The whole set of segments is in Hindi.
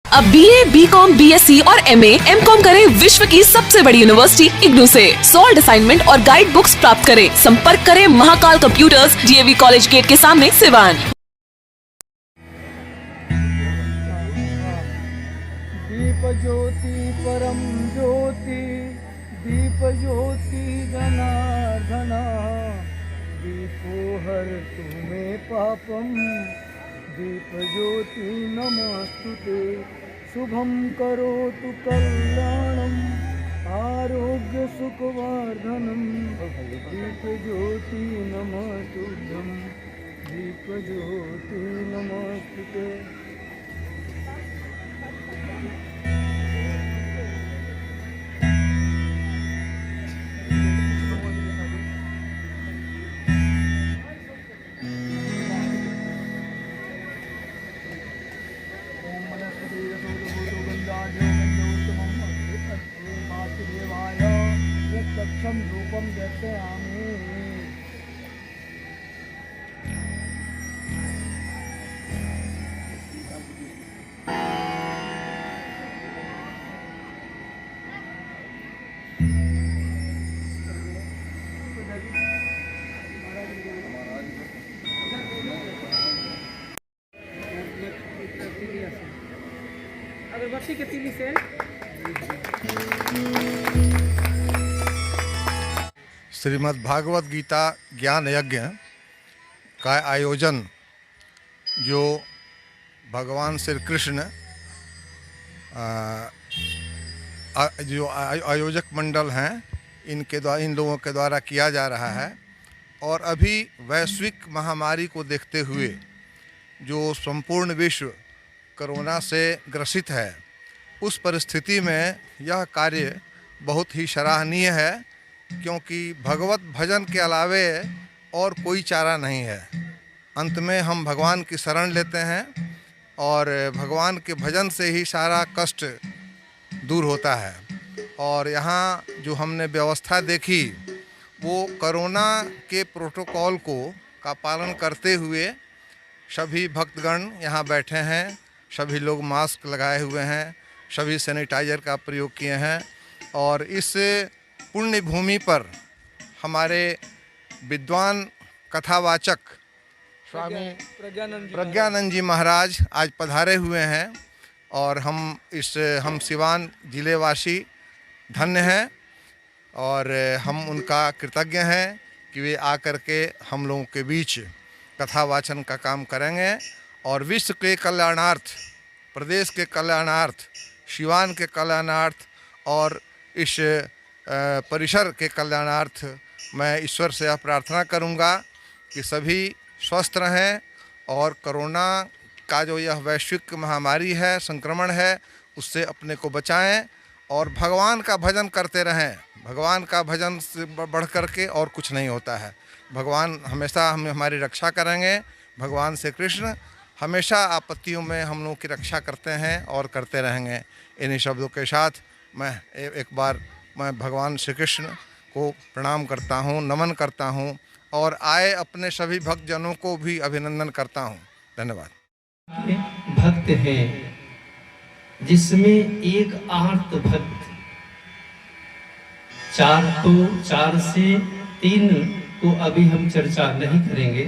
अब BA, BCom, BSc और MA, MCom करें विश्व की सबसे बड़ी यूनिवर्सिटी इग्नू से। सॉल्ड असाइनमेंट और गाइड बुक्स प्राप्त करें। संपर्क करें Mahakal computers, DAV college gate के सामने, सिवान। दीप ज्योति परम ज्योति, दीप ज्योति जनार्दन, दीपो हरतु मे पापम, दीप ज्योति नमस्तुते। शुभम करोतु कल्याणम, आरोग्य सुखवर्धनम, दीप ज्योति नमस्तुभ्यं, दीप ज्योति नमस्तुते। रूपम दर्शयामि। अगरबत्ती के तीली से श्रीमद् भागवत गीता ज्ञान यज्ञ का आयोजन जो भगवान श्री कृष्ण जो आयोजक मंडल हैं इन लोगों के द्वारा किया जा रहा है। और अभी वैश्विक महामारी को देखते हुए जो संपूर्ण विश्व कोरोना से ग्रसित है, उस परिस्थिति में यह कार्य बहुत ही सराहनीय है, क्योंकि भगवत भजन के अलावे और कोई चारा नहीं है। अंत में हम भगवान की शरण लेते हैं और भगवान के भजन से ही सारा कष्ट दूर होता है। और यहाँ जो हमने व्यवस्था देखी वो कोरोना के प्रोटोकॉल का पालन करते हुए सभी भक्तगण यहाँ बैठे हैं। सभी लोग मास्क लगाए हुए हैं, सभी सैनिटाइज़र का प्रयोग किए हैं। और इस पुण्य भूमि पर हमारे विद्वान कथावाचक स्वामी प्रज्ञानंद जी महाराज आज पधारे हुए हैं। और हम सिवान जिले वासी धन्य हैं और हम उनका कृतज्ञ हैं कि वे आकर के हम लोगों के बीच कथावाचन का काम करेंगे और विश्व के कल्याणार्थ, प्रदेश के कल्याणार्थ, सिवान के कल्याणार्थ और इस परिसर के कल्याणार्थ मैं ईश्वर से यह प्रार्थना करूंगा कि सभी स्वस्थ रहें और कोरोना का जो यह वैश्विक महामारी है, संक्रमण है, उससे अपने को बचाएं और भगवान का भजन करते रहें। भगवान का भजन से बढ़ कर के और कुछ नहीं होता है। भगवान हमेशा हमारी रक्षा करेंगे। भगवान श्री कृष्ण हमेशा आपत्तियों में हम लोगों की रक्षा करते हैं और करते रहेंगे। इन्हीं शब्दों के साथ मैं एक बार मैं भगवान श्री कृष्ण को प्रणाम करता हूँ, नमन करता हूँ और आए अपने सभी भक्तजनों को भी अभिनंदन करता हूँ। धन्यवाद। भक्त है जिसमें एक आर्त भक्त, चार से 3 को अभी हम चर्चा नहीं करेंगे,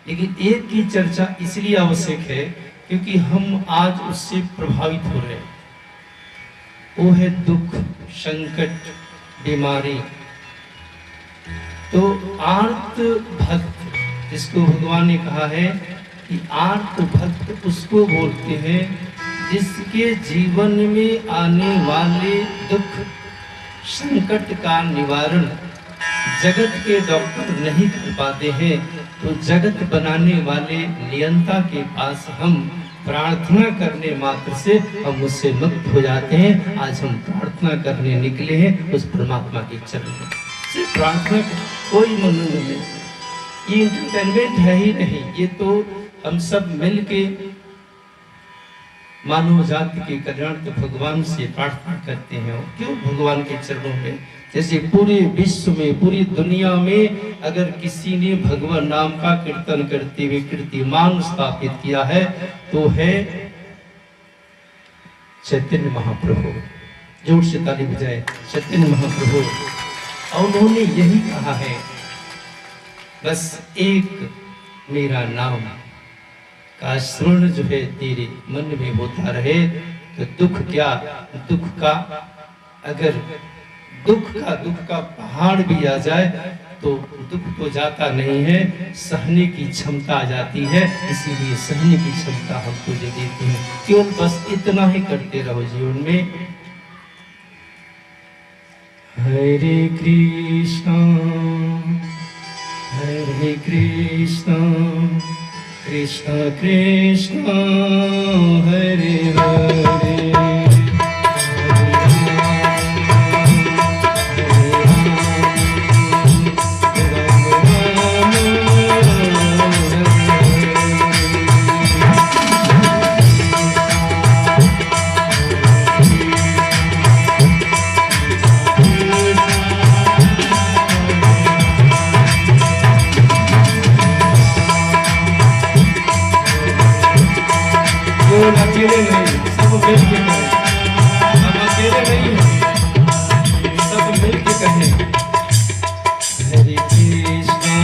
लेकिन एक की चर्चा इसलिए आवश्यक है क्योंकि हम आज उससे प्रभावित हो रहे हैं। वो है दुख, संकट, बीमारी। तो आर्त भक्त जिसको भगवान ने कहा है कि आर्त भक्त उसको बोलते हैं जिसके जीवन में आने वाले दुख, संकट का निवारण जगत के डॉक्टर नहीं कर पाते हैं, तो जगत बनाने वाले नियंता के पास हम प्रार्थना करने मात्र से हम उससे मुक्त हो जाते हैं। आज हम प्रार्थना करने निकले हैं उस परमात्मा के चरण में। सिर्फ प्रार्थना, कोई मनोरंजन नहीं, ये इंटरटेनमेंट है ही नहीं। ये तो हम सब मिलके मानव जाति के कल्याण तो भगवान से प्रार्थना करते हैं। और क्यों भगवान के चरणों में, जैसे पूरे विश्व में, पूरी दुनिया में अगर किसी ने भगवान नाम का कीर्तन करते हुए कीर्तिमान स्थापित किया है तो है चैतन्य महाप्रभु। जोर से ताली बजाए चैतन्य महाप्रभु। और उन्होंने यही कहा है, बस एक मेरा नाम का स्मरण जो है तेरे मन में होता रहे तो दुख क्या, दुख का अगर दुख का पहाड़ भी आ जाए तो दुख तो जाता नहीं है, सहने की क्षमता आ जाती है। इसीलिए सहने की क्षमता हमको दे देती है। क्यों बस इतना ही करते रहो जीवन में। हरे कृष्णा कृष्ण कृष्ण हरे हरे। अकेले नहीं, सब मिल के करें। हम अकेले नहीं हैं, सब मिल के कहें। हरे कृष्णा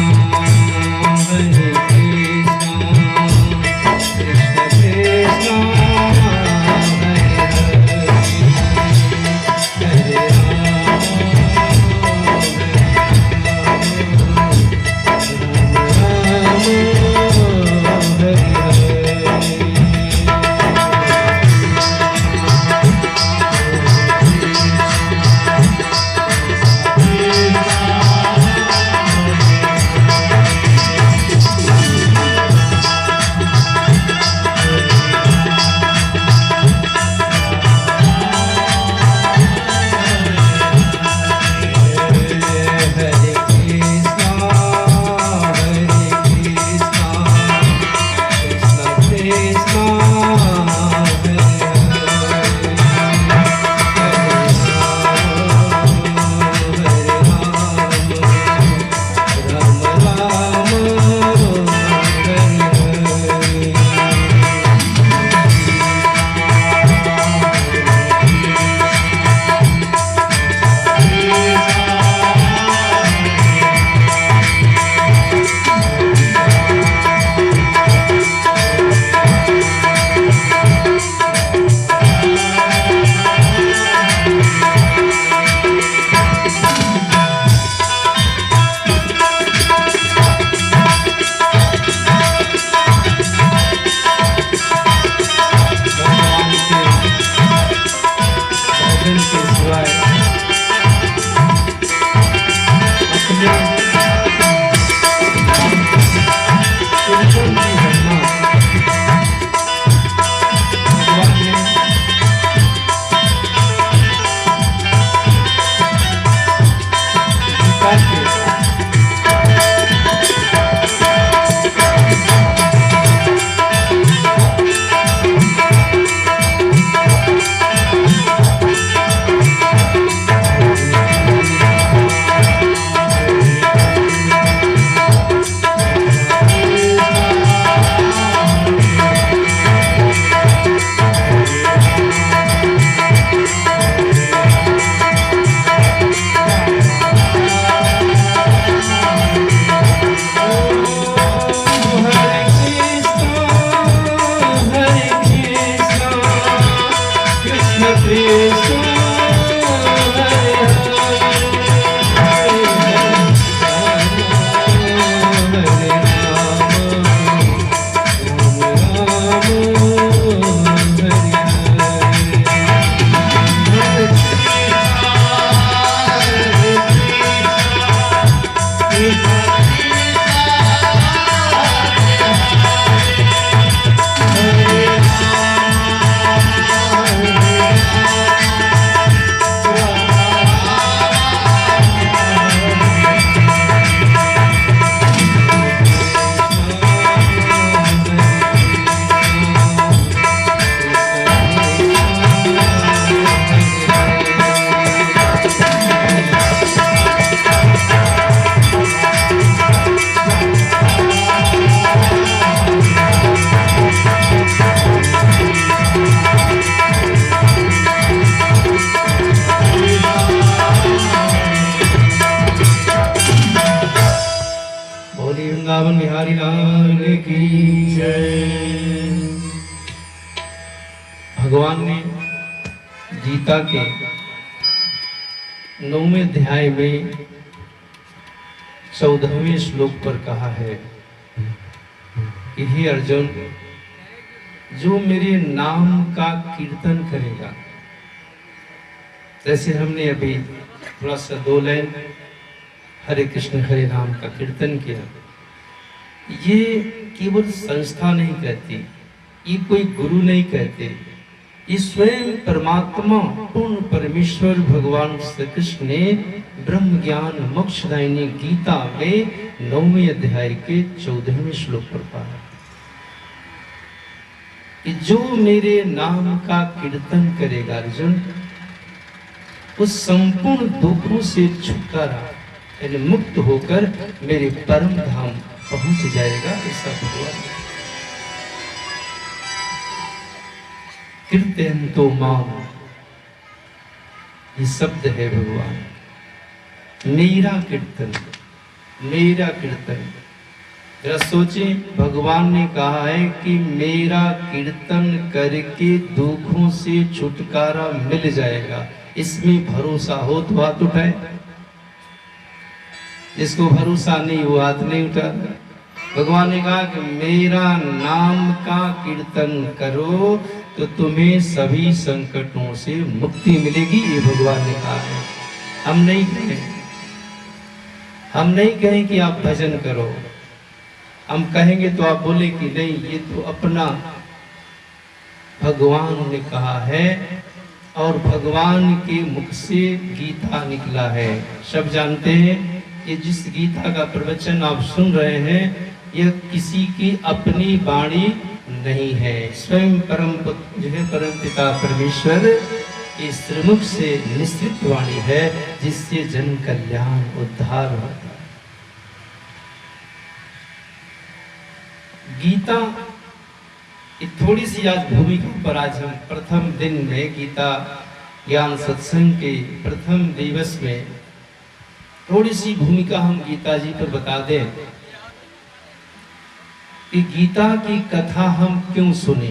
कृष्ण कृष्ण हरे भगवान ने गीता के 9वें अध्याय में 14वें श्लोक पर कहा है कि हे अर्जुन, जो मेरे नाम का कीर्तन करेगा, जैसे हमने अभी थोड़ा सा 2 लाइन हरे कृष्ण हरे राम का कीर्तन किया, ये केवल संस्था नहीं कहती, ये कोई गुरु नहीं कहते, ये स्वयं परमात्मा पूर्ण परमेश्वर भगवान श्री कृष्ण ने ब्रह्म ज्ञान मोक्षदायिनी गीता में 9वें अध्याय के 14वें श्लोक पर कहा कि जो मेरे नाम का कीर्तन करेगा अर्जुन, उस संपूर्ण दुखों से छुटकारा यानी मुक्त होकर मेरे परम धाम पहुंच जाएगा। ऐसा भगवान कीर्तन तो माम, ये शब्द है भगवान, मेरा कीर्तन, मेरा कीर्तन। जरा सोचें, भगवान ने कहा है कि मेरा कीर्तन करके दुखों से छुटकारा मिल जाएगा। इसमें भरोसा हो तो हाथ उठाए, जिसको भरोसा नहीं वो हाथ नहीं उठा। भगवान ने कहा कि मेरा नाम का कीर्तन करो तो तुम्हें सभी संकटों से मुक्ति मिलेगी, ये भगवान ने कहा है। हम नहीं कहें कि आप भजन करो, हम कहेंगे तो आप बोले कि नहीं, ये तो अपना भगवान ने कहा है और भगवान के मुख से गीता निकला है। सब जानते हैं कि जिस गीता का प्रवचन आप सुन रहे हैं, यह किसी की अपनी वाणी नहीं है, स्वयं परम पिता परमेश्वर इस श्रीमुख से निश्चित वाणी है, जिससे जन कल्याण उद्धार होता है। गीता थोड़ी सी आज भूमिका पर, आज हम प्रथम दिन में गीता ज्ञान सत्संग के प्रथम दिवस में थोड़ी सी भूमिका हम गीता जी पर बता दें कि गीता की कथा हम क्यों सुने,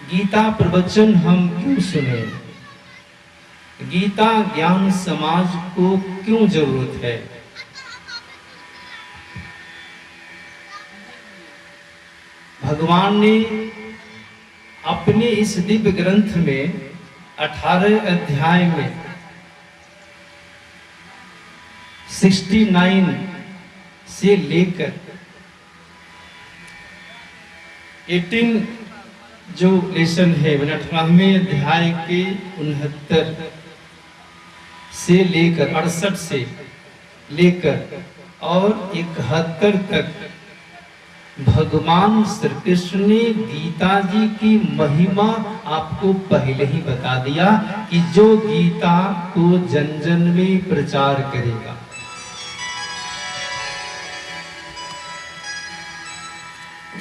गीता प्रवचन हम क्यों सुने, गीता ज्ञान समाज को क्यों जरूरत है। भगवान ने अपने इस दिव्य ग्रंथ में 18 अध्याय में 69 से लेकर 18 जो लेसन है 18वें अध्याय के 69 से लेकर 68 से लेकर और 71 तक भगवान श्री कृष्ण ने गीता जी की महिमा आपको पहले ही बता दिया कि जो गीता को जन जन में प्रचार करेगा,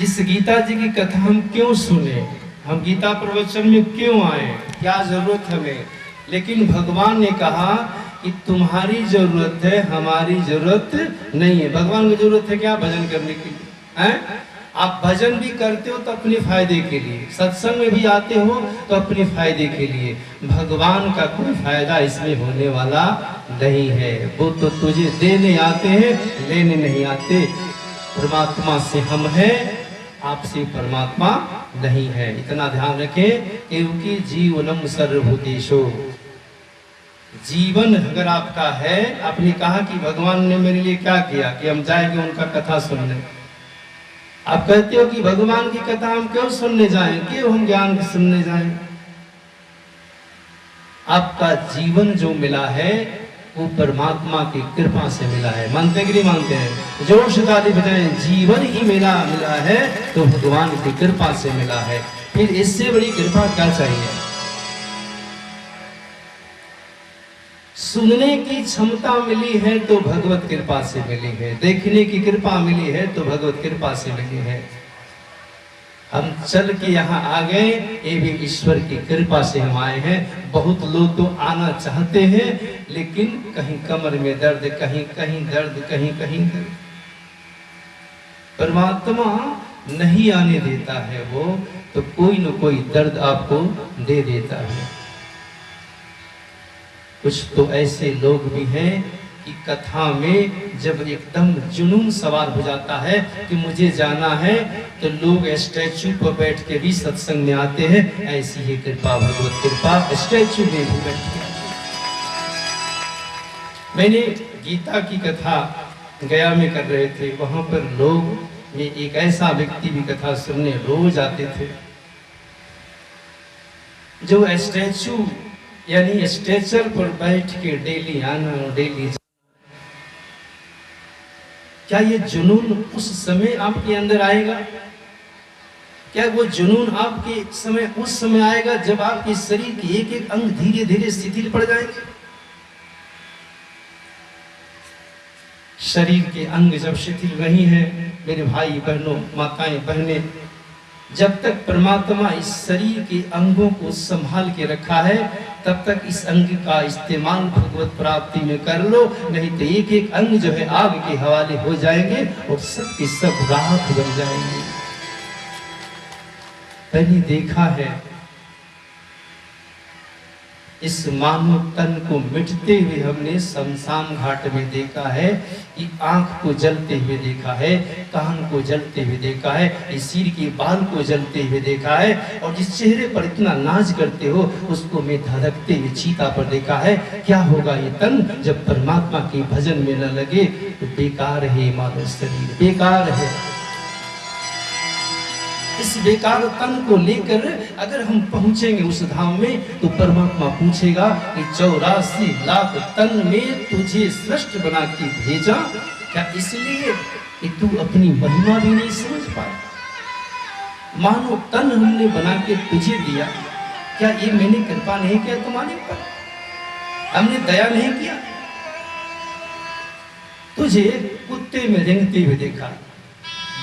जिस गीता जी की कथा हम क्यों सुने, हम गीता प्रवचन में क्यों आए, क्या जरूरत हमें। लेकिन भगवान ने कहा कि तुम्हारी जरूरत है, हमारी जरूरत नहीं है। भगवान को जरूरत है क्या भजन करने के लिए हैं? आप भजन भी करते हो तो अपने फायदे के लिए, सत्संग में भी आते हो तो अपने फायदे के लिए। भगवान का कोई फायदा इसमें होने वाला नहीं है। वो तो तुझे देने आते हैं, लेने नहीं आते। परमात्मा से हम हैं, आपसे परमात्मा नहीं है। इतना ध्यान रखें क्योंकि जीवनम सर्वभूतेषु, जीवन अगर आपका है, आपने कहा कि भगवान ने मेरे लिए क्या किया कि हम जाएंगे उनका कथा सुनने। आप कहते हो कि भगवान की कथा हम क्यों सुनने जाएं, क्यों हम ज्ञान सुनने जाएं। आपका जीवन जो मिला है वो परमात्मा की कृपा से मिला है। मानते कि नहीं मानते हैं? जोर से ताली बजाएं। जीवन ही मिला है तो भगवान की कृपा से मिला है। फिर इससे बड़ी कृपा क्या चाहिए। सुनने की क्षमता मिली है तो भगवत कृपा से मिली है, देखने की कृपा मिली है तो भगवत कृपा से मिली है। हम चल के यहाँ आ गए, ये भी ईश्वर की कृपा से हम आए हैं। बहुत लोग तो आना चाहते हैं लेकिन कहीं कमर में दर्द, कहीं कहीं दर्द, कहीं कहीं दर्द। परमात्मा नहीं आने देता है वो, तो कोई न कोई दर्द आपको दे देता है। कुछ तो ऐसे लोग भी हैं कि कथा में जब एकदम जुनून सवार हो जाता है कि मुझे जाना है, तो लोग स्टैचू पर बैठ के भी सत्संग में आते हैं। ऐसी ही कृपा, भगवत कृपा स्टैचू में भी बैठ के। मैंने गीता की कथा गया में कर रहे थे, वहां पर लोग में एक ऐसा व्यक्ति भी कथा सुनने रोज आते थे, जो स्टैचू यानी स्ट्रेचर पर बैठ के डेली आना और डेली जाना। क्या ये जुनून उस समय आपके अंदर आएगा? क्या वो जुनून आपके समय उस समय आएगा जब आपके शरीर के एक एक अंग धीरे धीरे शिथिल पड़ जाएंगे? शरीर के अंग जब शिथिल नहीं है, मेरे भाई बहनों, माताएं बहनें, जब तक परमात्मा इस शरीर के अंगों को संभाल के रखा है, तब तक इस अंग का इस्तेमाल भगवत प्राप्ति में कर लो, नहीं तो एक एक अंग जो है आग के हवाले हो जाएंगे और सब के सब राख बन जाएंगे। मैंने देखा है इस मानव तन को मिटते हुए, हमने शमशान घाट में देखा है कि आंख को जलते हुए देखा है, कान को जलते हुए देखा है, इस सिर के बाल को जलते हुए देखा है, और जिस चेहरे पर इतना नाज करते हो उसको मैं धड़कते हुए चीता पर देखा है। क्या होगा ये तन जब परमात्मा के भजन में न लगे? तो बेकार है मानव शरीर, बेकार है। इस बेकार तन को लेकर अगर हम पहुंचेंगे उस धाम में, तो परमात्मा पूछेगा कि 84 लाख तन में तुझे श्रेष्ठ बना के भेजा, क्या इसलिए कि तू अपनी महिमा भी नहीं समझ पाया? मानो तन हमने बना के तुझे दिया, क्या ये मैंने कृपा नहीं किया तुम्हारे ऊपर? हमने दया नहीं किया? तुझे कुत्ते में रेंगते हुए देखा,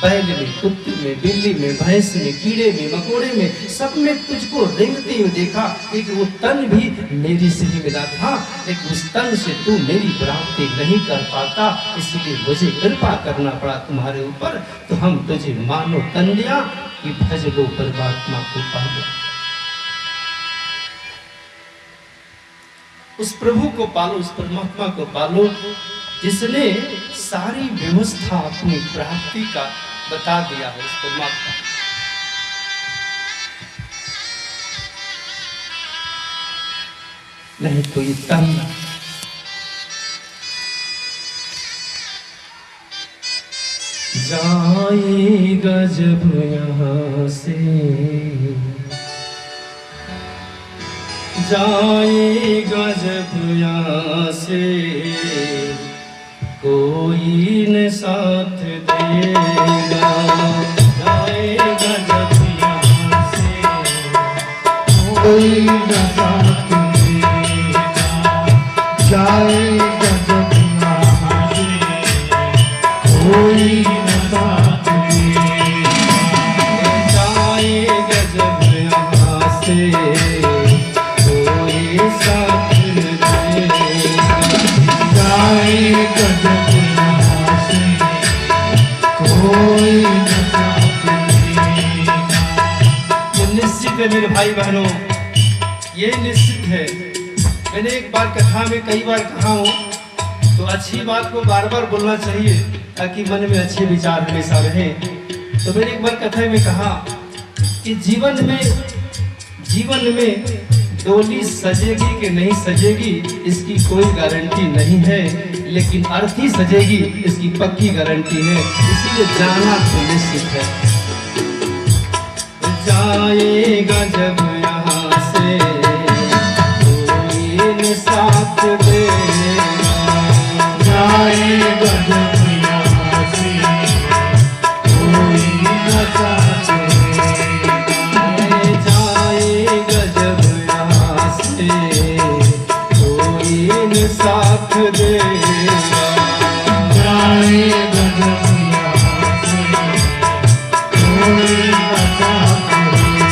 बैल में, कुत्ते में, बिल्ली में, भैंस में, कीड़े में, मकोड़े में, सब में तुझको रेंगते हुए देखा। लेकिन वो तन भी मेरी से ही मिला था, लेकिन उस तन से तू मेरी प्राप्ति नहीं कर पाता, इसलिए मुझे कृपा करना पड़ा तुम्हारे ऊपर। तो हम तुझे मानो तन दिया कि भज लो परमात्मा को पालो, उस प्रभु को पालो, उस परमात्मा को पालो जिसने सारी व्यवस्था अपनी प्राप्ति का बता दिया है। उस परमात्मा नहीं तो ये तन जाएगा जब यहाँ से, जाएगा जब यहाँ से, कोई न साथ देगा। जाएगा जब यहाँ से, कोई न साथ देगा। जाएगा जब यहाँ से, कोई न साथ देगा। जाएगा जब यहाँ से, कोई साथ देगा। जाएगा जब यहाँ से, कोई न साथ देगा। ये निश्चित है मेरे भाई बहनों, ये निश्चित है। मैंने एक बार कथा में कई बार कहा हूँ, तो अच्छी बात को बार बार बोलना चाहिए ताकि मन में अच्छे विचार हमेशा रहे। तो मैंने एक बार कथा में कहा कि जीवन में डोली सजेगी कि नहीं सजेगी इसकी कोई गारंटी नहीं है, लेकिन अर्थी सजेगी इसकी पक्की गारंटी है। इसीलिए जाना तो निश्चित है। जाएगा जब यहाँ से, कोई न साथ देगा। जाएगा जब यहाँ से, कोई न साथ देगा। जाएगा जब यहाँ से, कोई न साथ देगा। जाएगा जब यहाँ से, कोई न साथ देगा।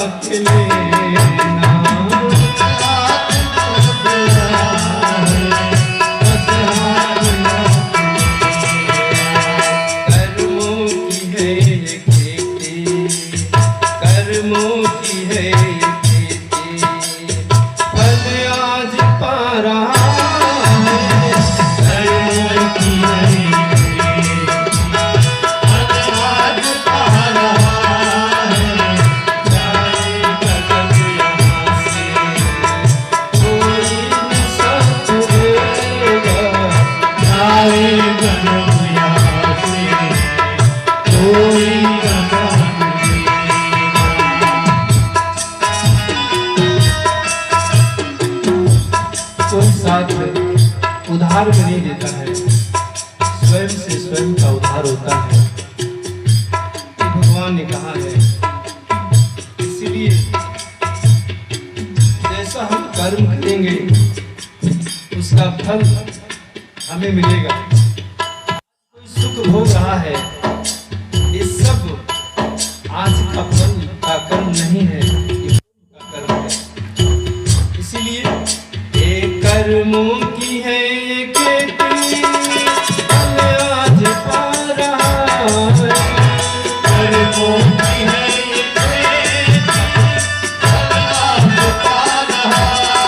राख लेना, कर्मों की है ये खेती, कर्मों की है ये खेती, फल आज पा रहा है। कर्मों की है ये खेती, फल आज पा रहा है। जाएगा जब यहाँ से कोई न सतरेगा, जाएगा जब यहाँ से कोई न कोई साथ उधार में नहीं देता है, स्वयं से स्वयं का उधार होता है, ये भगवान ने कहा है। इसलिए जैसा हम कर्म करेंगे उसका फल हमें मिलेगा। कोई सुख भोग रहा है, ये सब आज का फल का कर्म नहीं है, ये का कर्म है। इसलिए कर्मों की है ये खेती, फल आज पा रहा है। कर्मों की है ये खेती, फल आज पा रहा है।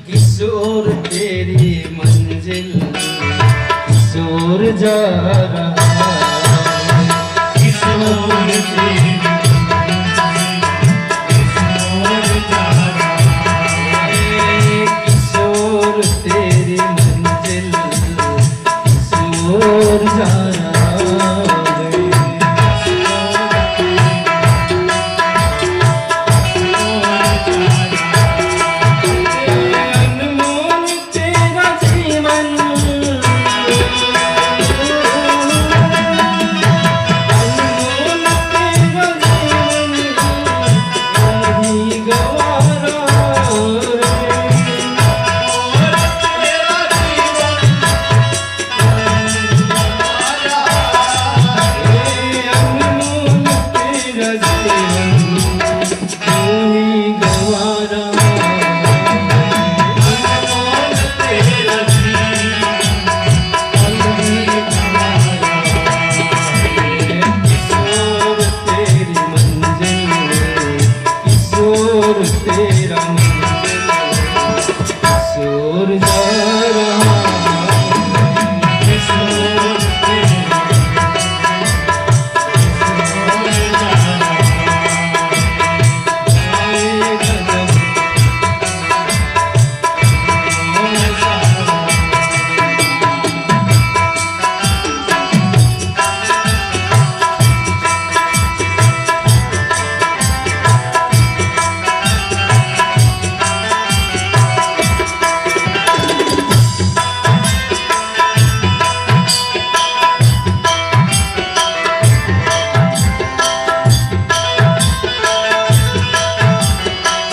किस ओर तेरी मंजिल, किस ओर जा रहा है। किस ओर तेरी तेरी मंजिल, किस ओर जा रहा है। अनमोल तेरा जीवन, अनमोल तेरा जीवन, वही गवारा तेरा मंजिल, किस ओर जा रहा है। किस ओर तेरा, किस ओर जा रहा है।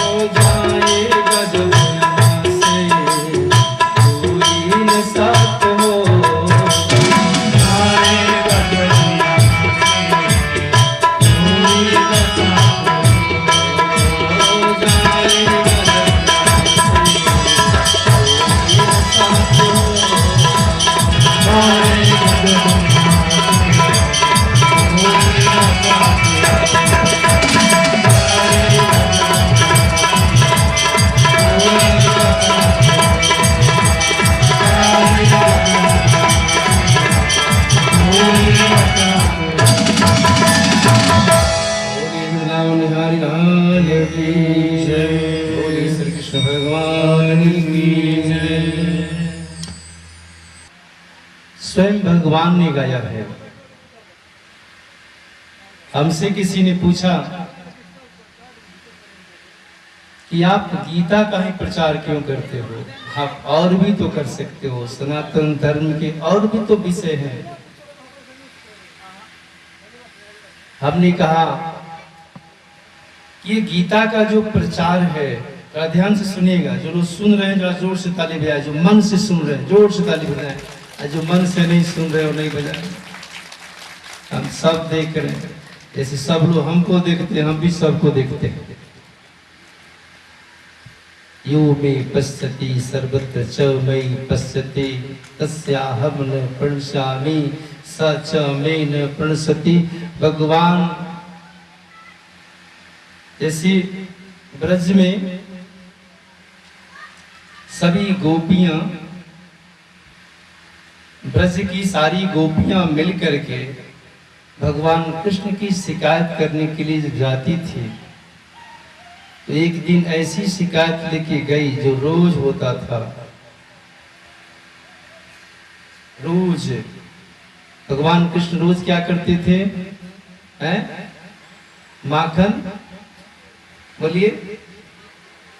जाएगा जब स्वयं भगवान ने गाया है। हमसे किसी ने पूछा कि आप गीता का ही प्रचार क्यों करते हो, आप और भी तो कर सकते हो, सनातन धर्म के और भी तो विषय हैं। हमने कहा कि ये गीता का जो प्रचार है, जरा ध्यान से सुनिएगा, जो लोग सुन रहे हैं जरा जोर से ताली बजाएं, जो मन से सुन रहे हैं जोर से ताली बजाएं, और जो मन से नहीं सुन रहे हो नहीं बजाएं। हम सब देख रहे हैं, जैसे सब लोग हमको देखते हैं, हम भी सबको देखते हैं। यो मे पश्यति सर्वत्र च मयि पश्यति तस्याहं न प्रणश्यामि स च मे न प्रणश्यति। भगवान जैसे ब्रज में सभी गोपियां, ब्रज की सारी गोपियां मिलकर के भगवान कृष्ण की शिकायत करने के लिए जाती थी, तो एक दिन ऐसी शिकायत लेके गई जो रोज होता था। रोज भगवान कृष्ण रोज क्या करते थे? माखन बोलिए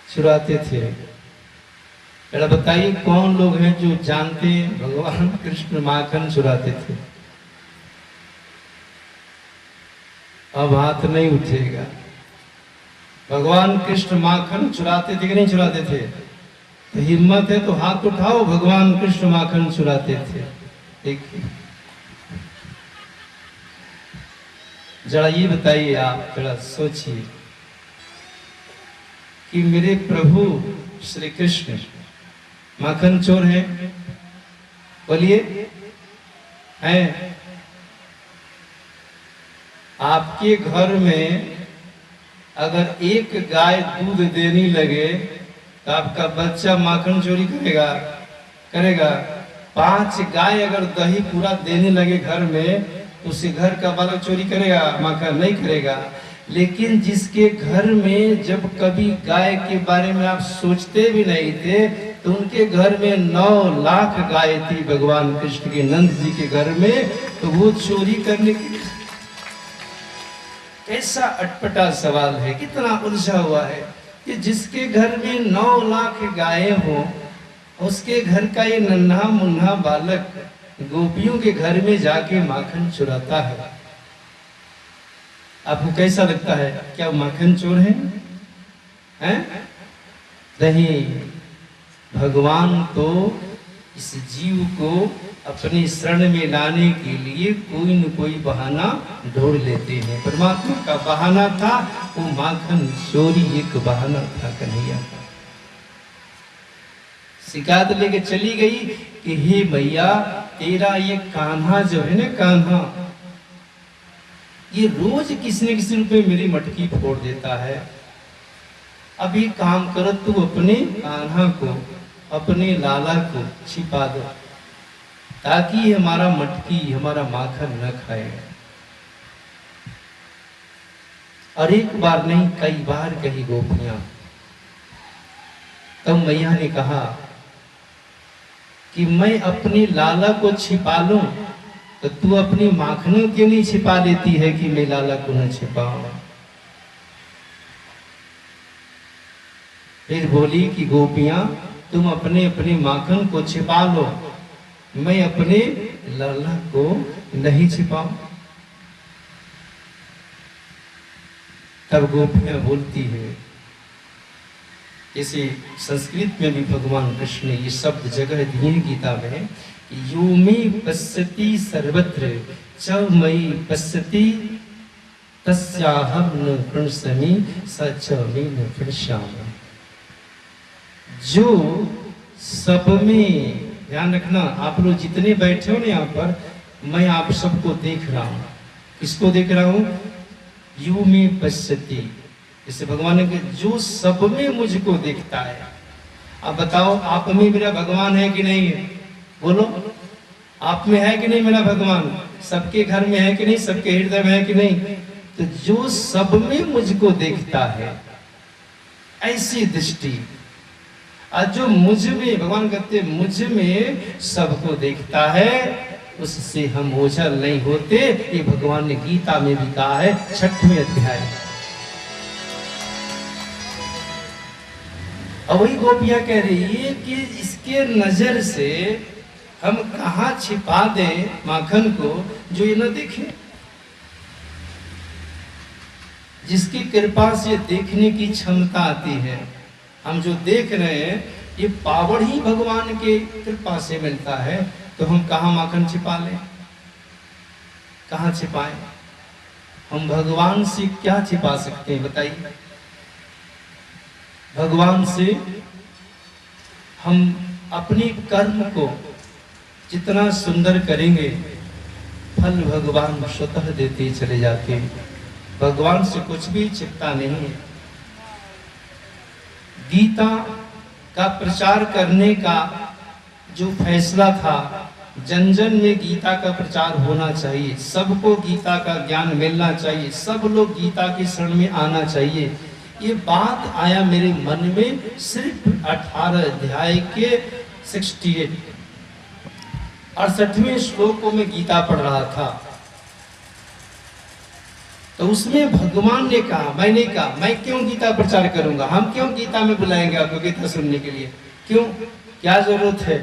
चुराते थे। जरा बताइए कौन लोग हैं जो जानते हैं भगवान कृष्ण माखन चुराते थे? अब हाथ नहीं उठेगा। भगवान कृष्ण माखन चुराते थे कि नहीं चुराते थे? तो हिम्मत है तो हाथ उठाओ, भगवान कृष्ण माखन चुराते थे। देखिए जरा ये बताइए, आप जरा सोचिए कि मेरे प्रभु श्री कृष्ण माखन चोर है? बोलिए हैं? आपके घर में अगर एक गाय दूध देने लगे तो आपका बच्चा माखन चोरी करेगा? करेगा? 5 गाय अगर दही पूरा देने लगे घर में, उसे घर का बालक चोरी करेगा? माखन नहीं करेगा। लेकिन जिसके घर में जब कभी गाय के बारे में आप सोचते भी नहीं थे, तो उनके घर में 9 लाख गाय थी भगवान कृष्ण के नंद जी के घर में, तो वो चोरी करने की ऐसा अटपटा सवाल है, कितना उलझा हुआ है कि जिसके घर में 9 लाख गायें हो, उसके घर का ये नन्हा मुन्ना बालक गोपियों के घर में जाके माखन चुराता है। आपको कैसा लगता है? क्या माखन चोर है? नहीं, भगवान तो इस जीव को अपनी शरण में लाने के लिए कोई न कोई बहाना ढूंढ लेते हैं। परमात्मा का बहाना था वो माखन चोरी, एक बहाना था कन्हैया का। शिकायत लेके चली गई कि हे भैया, तेरा ये कान्हा जो है ना, कान्हा ये रोज किसी न किसी रूप में मेरी मटकी फोड़ देता है। अब ये काम करो, तू अपने कान्हा को, अपने लाला को छिपा दो, ताकि हमारा मटकी, हमारा माखन न खाए। और एक बार नहीं, कई बार कही गोपियां। तब मैया ने कहा कि मैं अपने लाला को छिपा लूं, तो तू अपनी माखनों क्यों नहीं छिपा लेती है कि मैं लाला को न छिपाऊं? फिर बोली कि गोपियां, तुम अपने अपने माखन को छिपा लो, मैं अपने लाला को नहीं छिपाऊं। तब गोपियां बोलती है, जैसे संस्कृत में भी भगवान कृष्ण ने ये शब्द जगह दिए गीता में, यो मे पश्यति सर्वत्र च मयि पश्यति तस्याहं न प्रणश्यामि स च मे न प्रणश्यामि। जो सब में, ध्यान रखना आप लोग जितने बैठे हो ना यहाँ पर, मैं आप सबको देख रहा हूँ। किसको देख रहा हूँ? यू में पश्यति, इससे भगवान ने जो सब में मुझको देखता है। अब बताओ, आप में मेरा भगवान है कि नहीं है? बोलो, आप में है कि नहीं मेरा भगवान? सबके घर में है कि नहीं? सबके हृदय में है कि नहीं? तो जो सब में मुझको देखता है, ऐसी दृष्टि, और जो मुझ में, भगवान कहते मुझ में सबको देखता है, उससे हम ओझल नहीं होते। ये भगवान ने गीता में भी कहा है, 6वें अध्याय। और वही गोपियां कह रही है कि इसके नजर से हम कहाँ छिपा दें माखन को जो ये न देखे। जिसकी कृपा से देखने की क्षमता आती है, हम जो देख रहे हैं ये पावर ही भगवान के कृपा से मिलता है, तो हम कहाँ माखन छिपा लें, कहाँ छिपाएं? हम भगवान से क्या छिपा सकते हैं बताइए? भगवान से हम अपने कर्म को जितना सुंदर करेंगे, फल भगवान स्वतः देते चले जाते हैं। भगवान से कुछ भी छिपता नहीं है। गीता का प्रचार करने का जो फैसला था, जन जन में गीता का प्रचार होना चाहिए, सबको गीता का ज्ञान मिलना चाहिए, सब लोग गीता के शरण में आना चाहिए। ये बात आया मेरे मन में सिर्फ 18 अध्याय के 68वें श्लोकों में गीता पढ़ रहा था, तो उसमें भगवान ने कहा, मैंने कहा मैं क्यों गीता प्रचार करूंगा, हम क्यों गीता में बुलाएंगे आपको गीता सुनने के लिए, क्यों, क्या जरूरत है?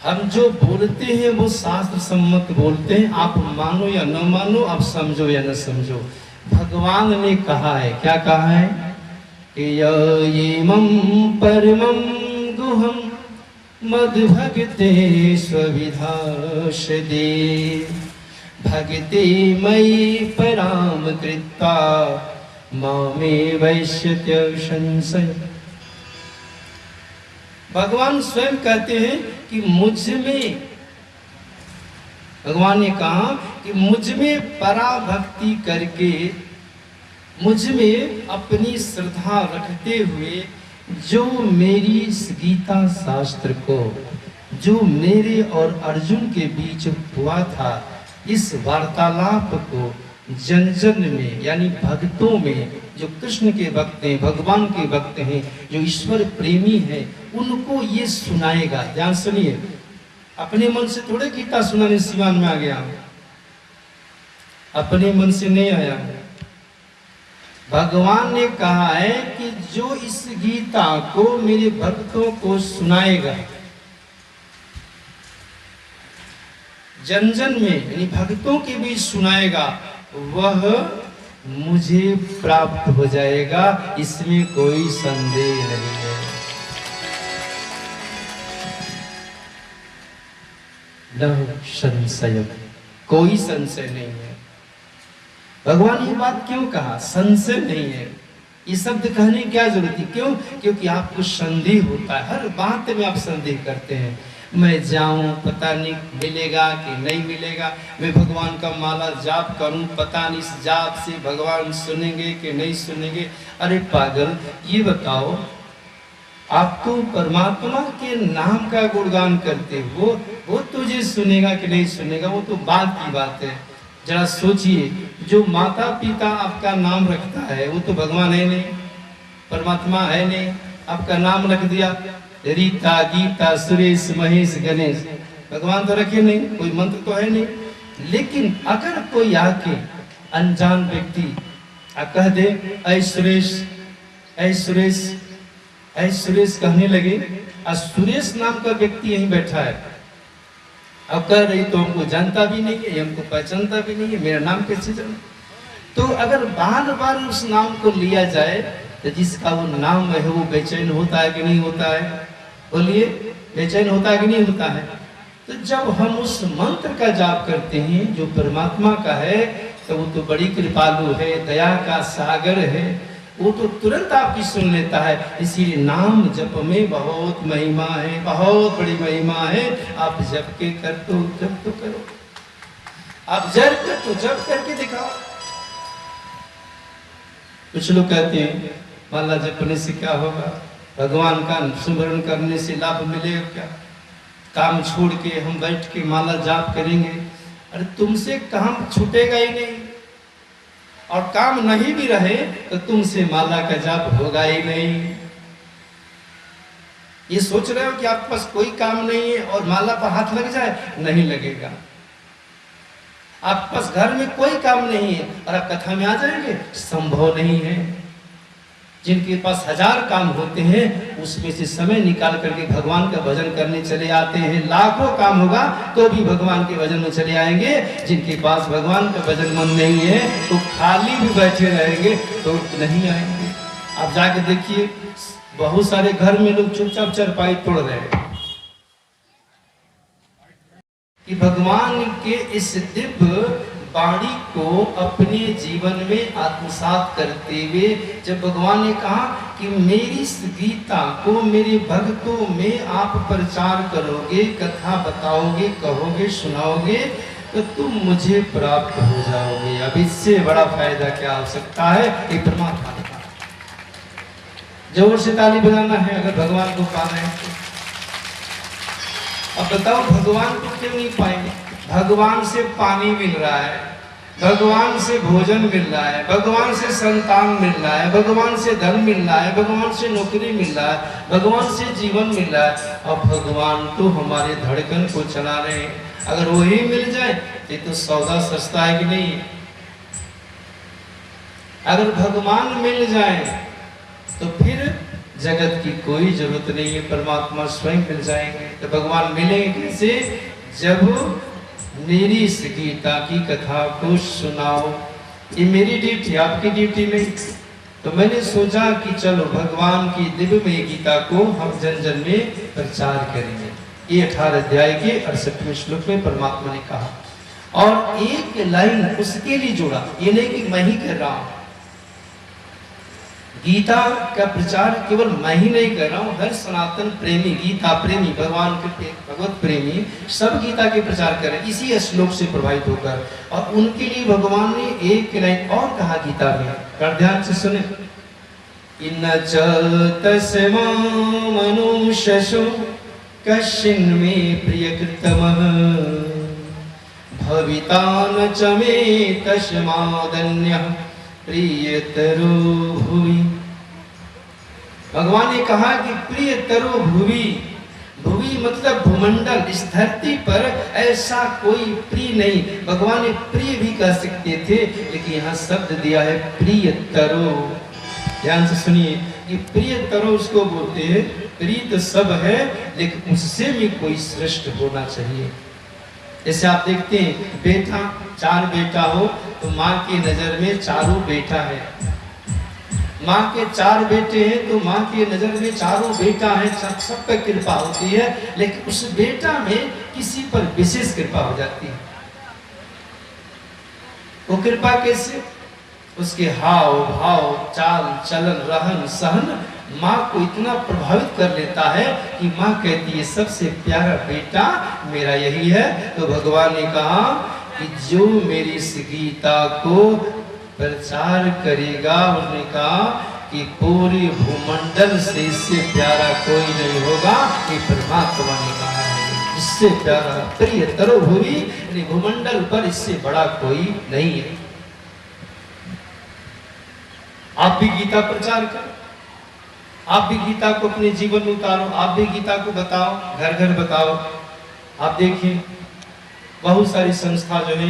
हम जो बोलते हैं वो शास्त्र सम्मत बोलते हैं, आप मानो या न मानो, आप समझो या न समझो। भगवान ने कहा है, क्या कहा है कि येमं परमं गुहं मद्भक्ते स्वविधाशदे भक्ति मयि पराम कृत्वा मामे वैश्यत्य संशय। भगवान स्वयं कहते हैं कि मुझ में, भगवान ने कहा कि मुझ में पराभक्ति करके, मुझ में अपनी श्रद्धा रखते हुए जो मेरी इस गीता शास्त्र को, जो मेरे और अर्जुन के बीच हुआ था, इस वार्तालाप को जन जन में यानी भक्तों में, जो कृष्ण के भक्त हैं, भगवान के भक्त हैं, जो ईश्वर प्रेमी हैं, उनको ये सुनाएगा। ध्यान सुनिए, अपने मन से थोड़े गीता सुनाने सिवान में आ गया, अपने मन से नहीं आया। भगवान ने कहा है कि जो इस गीता को मेरे भक्तों को सुनाएगा, जन जन में यानी भक्तों के बीच सुनाएगा, वह मुझे प्राप्त हो जाएगा, इसमें कोई संदेह नहीं है। न संशय, कोई संशय नहीं है। भगवान ये बात क्यों कहा, संशय नहीं है? ये शब्द कहने की क्या जरूरत है? क्यों? क्योंकि आपको संदेह होता है, हर बात में आप संदेह करते हैं। मैं जाऊं पता नहीं मिलेगा कि नहीं मिलेगा, मैं भगवान का माला जाप करूं पता नहीं इस जाप से भगवान सुनेंगे कि नहीं सुनेंगे। अरे पागल, ये बताओ, आप तो परमात्मा के नाम का गुणगान करते हो, वो तुझे सुनेगा कि नहीं सुनेगा वो तो बात की बात है। जरा सोचिए, जो माता पिता आपका नाम रखता है वो तो भगवान है नहीं, परमात्मा है नहीं, आपका नाम रख दिया रीता, गीता, सुरेश, महेश, गणेश, भगवान तो रखे नहीं, कोई मंत्र तो है नहीं। लेकिन अगर कोई आके अनजान व्यक्ति कह दे ऐ सुरेश, ऐ सुरेश, ऐ सुरेश कहने लगे, और सुरेश नाम का व्यक्ति यहीं बैठा है, अब कह रही तो हमको जानता भी नहीं है, हमको पहचानता भी नहीं है, मेरा नाम कैसे जाने? तो अगर बार बार उस नाम को लिया जाए तो जिसका वो नाम है वो बेचैन होता है कि नहीं होता है? बोलिए, बेचैन होता है कि नहीं होता है? तो जब हम उस मंत्र का जाप करते हैं जो परमात्मा का है, तो वो तो बड़ी कृपालु है, दया का सागर है, वो तो तुरंत आपकी सुन लेता है। इसीलिए नाम जप में बहुत महिमा है, बहुत बड़ी महिमा है। आप जप के कर तो जप तो करो, आप जप कर तो जप करके दिखाओ। कुछ लोग कहते हैं माला जपने से क्या होगा, भगवान का सुमरण करने से लाभ मिलेगा क्या, काम छोड़ के हम बैठ के माला जाप करेंगे। अरे तुमसे काम छूटेगा ही नहीं, और काम नहीं भी रहे तो तुमसे माला का जाप होगा ही नहीं। ये सोच रहे हो कि आपके पास कोई काम नहीं है और माला पर हाथ लग जाए, नहीं लगेगा। आपके पास घर में कोई काम नहीं है और आप कथा में आ जाएंगे, संभव नहीं है। जिनके पास 1000 काम होते हैं उसमें से समय निकाल करके भगवान का भजन करने चले आते हैं। लाखों काम होगा तो भी भगवान के भजन में चले आएंगे। जिनके पास भगवान का भजन मन नहीं है तो खाली भी बैठे रहेंगे तो नहीं आएंगे। आप जाके देखिए बहुत सारे घर में लोग चुपचाप चरपाई तोड़ रहे हैं कि भगवान के इस दिव्य वाणी को अपने जीवन में आत्मसात करते हुए जब भगवान ने कहा कि मेरी इस गीता को मेरे भक्तों में आप प्रचार करोगे, कथा बताओगे, कहोगे, सुनाओगे तो तुम मुझे प्राप्त हो जाओगे। अब इससे बड़ा फायदा क्या हो सकता है? ये परमात्मा ने कहा। जोर से ताली बजाना है अगर भगवान को पा रहे हैं तो। अब बताओ भगवान को क्यों नहीं पाएंगे? भगवान से पानी मिल रहा है, भगवान से भोजन मिल रहा है, भगवान से संतान मिल रहा है, भगवान से धन मिल रहा है, भगवान से नौकरी मिल रहा है, भगवान से जीवन मिल रहा है। अब भगवान तो हमारे धड़कन को चला रहे हैं। अगर वही मिल जाए तो सौदा सस्ता है कि नहीं? अगर भगवान मिल जाए तो फिर जगत की कोई जरूरत नहीं है, परमात्मा स्वयं मिल जाएंगे। तो भगवान मिलेंगे कैसे? जब मेरी इस गीता की कथा को सुनाओ। ये मेरी ड्यूटी, आपकी ड्यूटी नहीं। तो मैंने सोचा कि चलो भगवान की दिव्यमय गीता को हम जन जन में प्रचार करेंगे। ये 18 अध्याय के 68वें श्लोक में परमात्मा ने कहा और एक लाइन उसके लिए जोड़ा। ये नहीं कि मैं ही कर रहा हूं, गीता का प्रचार केवल मैं ही नहीं कर रहा हूं, हर सनातन प्रेमी, गीता प्रेमी, भगवान के भगवत प्रेमी सब गीता के प्रचार करें इसी श्लोक से प्रभावित होकर। और उनके लिए भगवान ने एक लाइन और कहा गीता में, कर ध्यान से सुने। इन तस्मा मनुष्यसु कश्चिन् मे प्रियकृतमः भविता न च मे तस्मादन्यः प्रियतरो भुवि। भगवान ने कहा कि प्रियतरो भुवि, भुवि मतलब भूमंडल, इस धरती पर ऐसा कोई प्रिय नहीं। भगवान ने प्रिय भी कह सकते थे लेकिन यहाँ शब्द दिया है प्रियतरो। ध्यान से सुनिए कि प्रियतरो उसको बोलते हैं। प्रिय तो सब है लेकिन उससे भी कोई श्रेष्ठ होना चाहिए। जैसे आप देखते हैं बेटा, 4 बेटा हो तो माँ की नजर में चारों बेटा है। माँ के 4 बेटे हैं तो माँ की नजर में चारों बेटा है, सब पर कृपा होती है। लेकिन उस बेटा में किसी पर विशेष कृपा हो जाती है। वो कृपा कैसे? उसके हाव भाव, चाल चलन, रहन सहन माँ को इतना प्रभावित कर लेता है कि माँ कहती है सबसे प्यारा बेटा मेरा यही है। तो भगवान ने कहा कि जो मेरी इस गीता को प्रचार करेगा, उसने कहा कि पूरे भूमंडल से इससे प्यारा कोई नहीं होगा। ये परमात्मा ने कहा है, इससे प्यारा प्रियतरो भुवि, भूमंडल पर इससे बड़ा कोई नहीं है। आप भी गीता प्रचार करो, आप भी गीता को अपने जीवन में उतारो, आप भी गीता को बताओ, घर घर बताओ। आप देखिए बहुत सारी संस्था जो है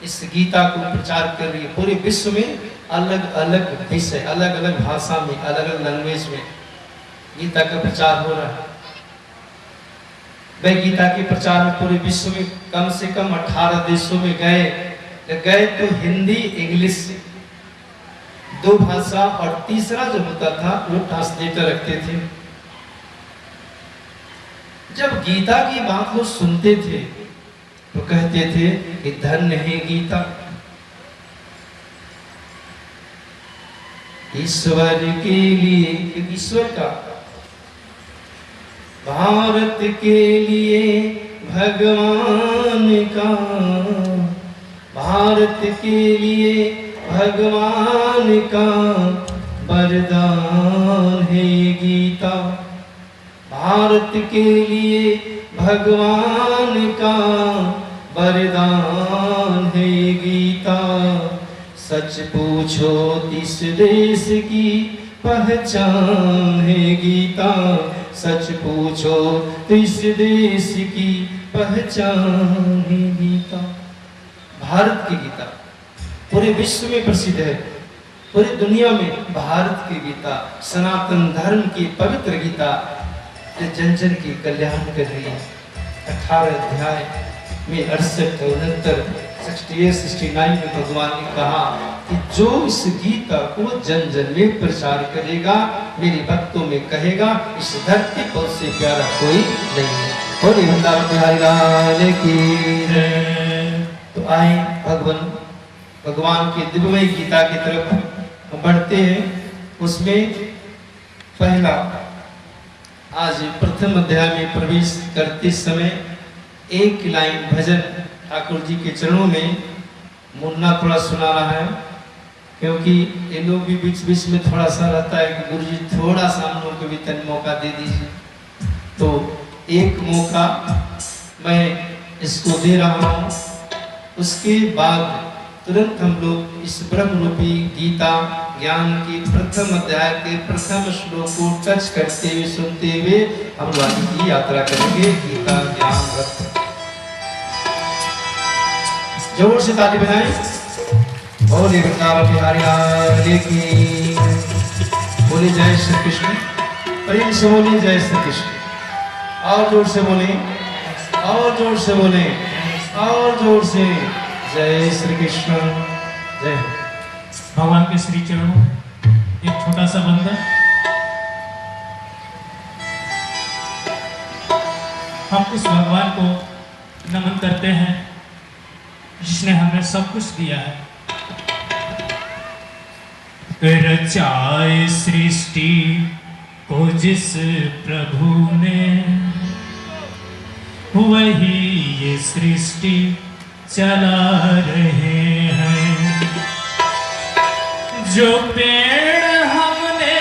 इस गीता को प्रचार कर रही है। पूरे विश्व में अलग अलग विषय, अलग अलग भाषा में, अलग अलग लैंग्वेज में गीता का प्रचार हो रहा है। वह गीता के प्रचार में पूरे विश्व में कम से कम 18 देशों में गए तो हिंदी, इंग्लिश 2 भाषा और तीसरा जो होता था वो ट्रांसलेटर रखते थे। जब गीता की बात वो सुनते थे तो कहते थे कि धन्य है गीता, ईश्वर के लिए, ईश्वर का, भारत के लिए भगवान का, भारत के लिए भगवान का वरदान है गीता, भारत के लिए भगवान का वरदान है गीता। सच पूछो इस देश की पहचान है गीता, सच पूछो इस देश की पहचान है गीता। भारत की गीता पूरे विश्व में प्रसिद्ध है। पूरी दुनिया में भारत की गीता, सनातन धर्म की पवित्र गीता जन जन की कल्याण कर रही है। 18 अध्याय में 68, 69, 68, 69 में भगवान ने कहा कि जो इस गीता को जन जन में प्रचार करेगा, मेरे भक्तों में कहेगा, इस धरती पर से प्यारा कोई नहीं है। और वृंदावन बिहारी लाल की जय। तो आए भगवान की दिव्यमय गीता की तरफ हम बढ़ते हैं। उसमें पहला आज प्रथम अध्याय में प्रवेश करते समय एक लाइन भजन ठाकुर जी के चरणों में मुन्ना थोड़ा सुना रहा है, क्योंकि ये लोग भी बीच बीच में थोड़ा सा रहता है कि गुरु जी थोड़ा सा हम लोग को भी तन मौका दे दीजिए। तो एक मौका मैं इसको दे रहा हूँ, उसके बाद तुरंत हम लोग इस ब्रह्म रूपी गीता ज्ञान की प्रथम अध्याय के प्रथम श्लोक को टच करते हुए सुनते हुए हम आगे की यात्रा करेंगे। गीता ज्ञान रथ जोर से ताली बजाएं। बोले वृंदावन बिहारी लाल की, बोले जय श्री कृष्ण। प्रेम से बोले जय श्री कृष्ण। और जोर से बोले, और जोर से बोले, और जोर से जय श्री कृष्ण। जय भगवान के श्री चरणों एक छोटा सा बंधन। हम उस भगवान को नमन करते हैं जिसने हमें सब कुछ दिया है। रचाए सृष्टि को जिस प्रभु ने, वही ये सृष्टि चला रहे हैं। जो पेड़ हमने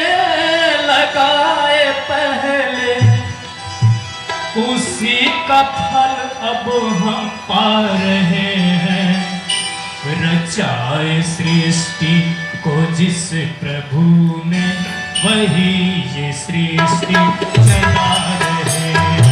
लगाए पहले, उसी का फल अब हम पा रहे हैं। रचाए सृष्टि को जिस प्रभु ने, वही ये सृष्टि चला रहे हैं।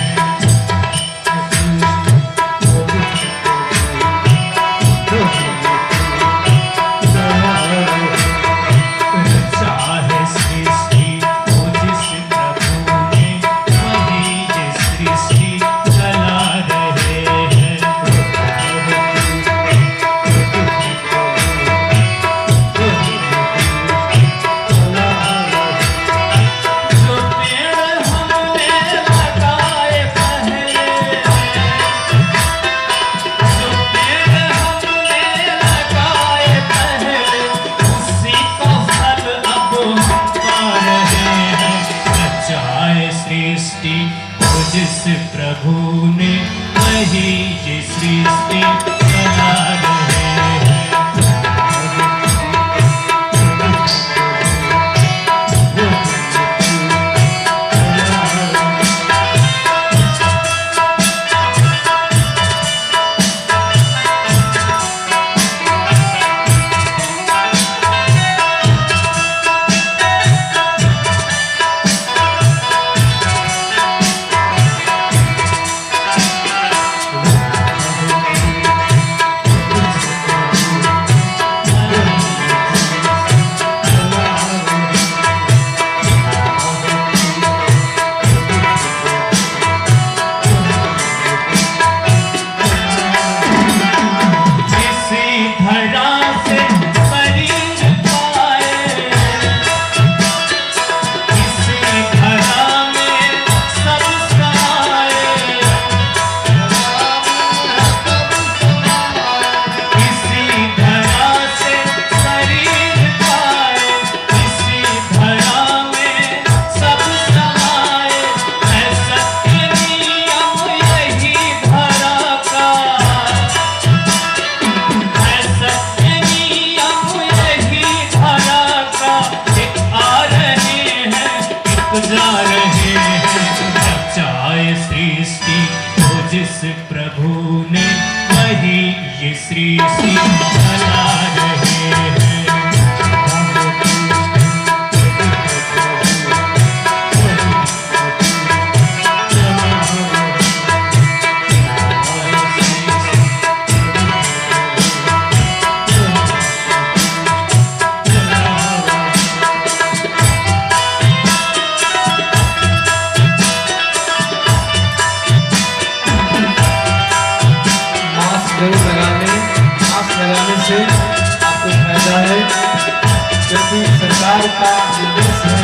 प्रभु ने, वही ये सृष्टि चला रहे हैं। जिस प्रभु ने, वही ये सृष्टि चला रहे हैं। लगाने से आपको फायदा है, क्योंकि सरकार का निर्देश है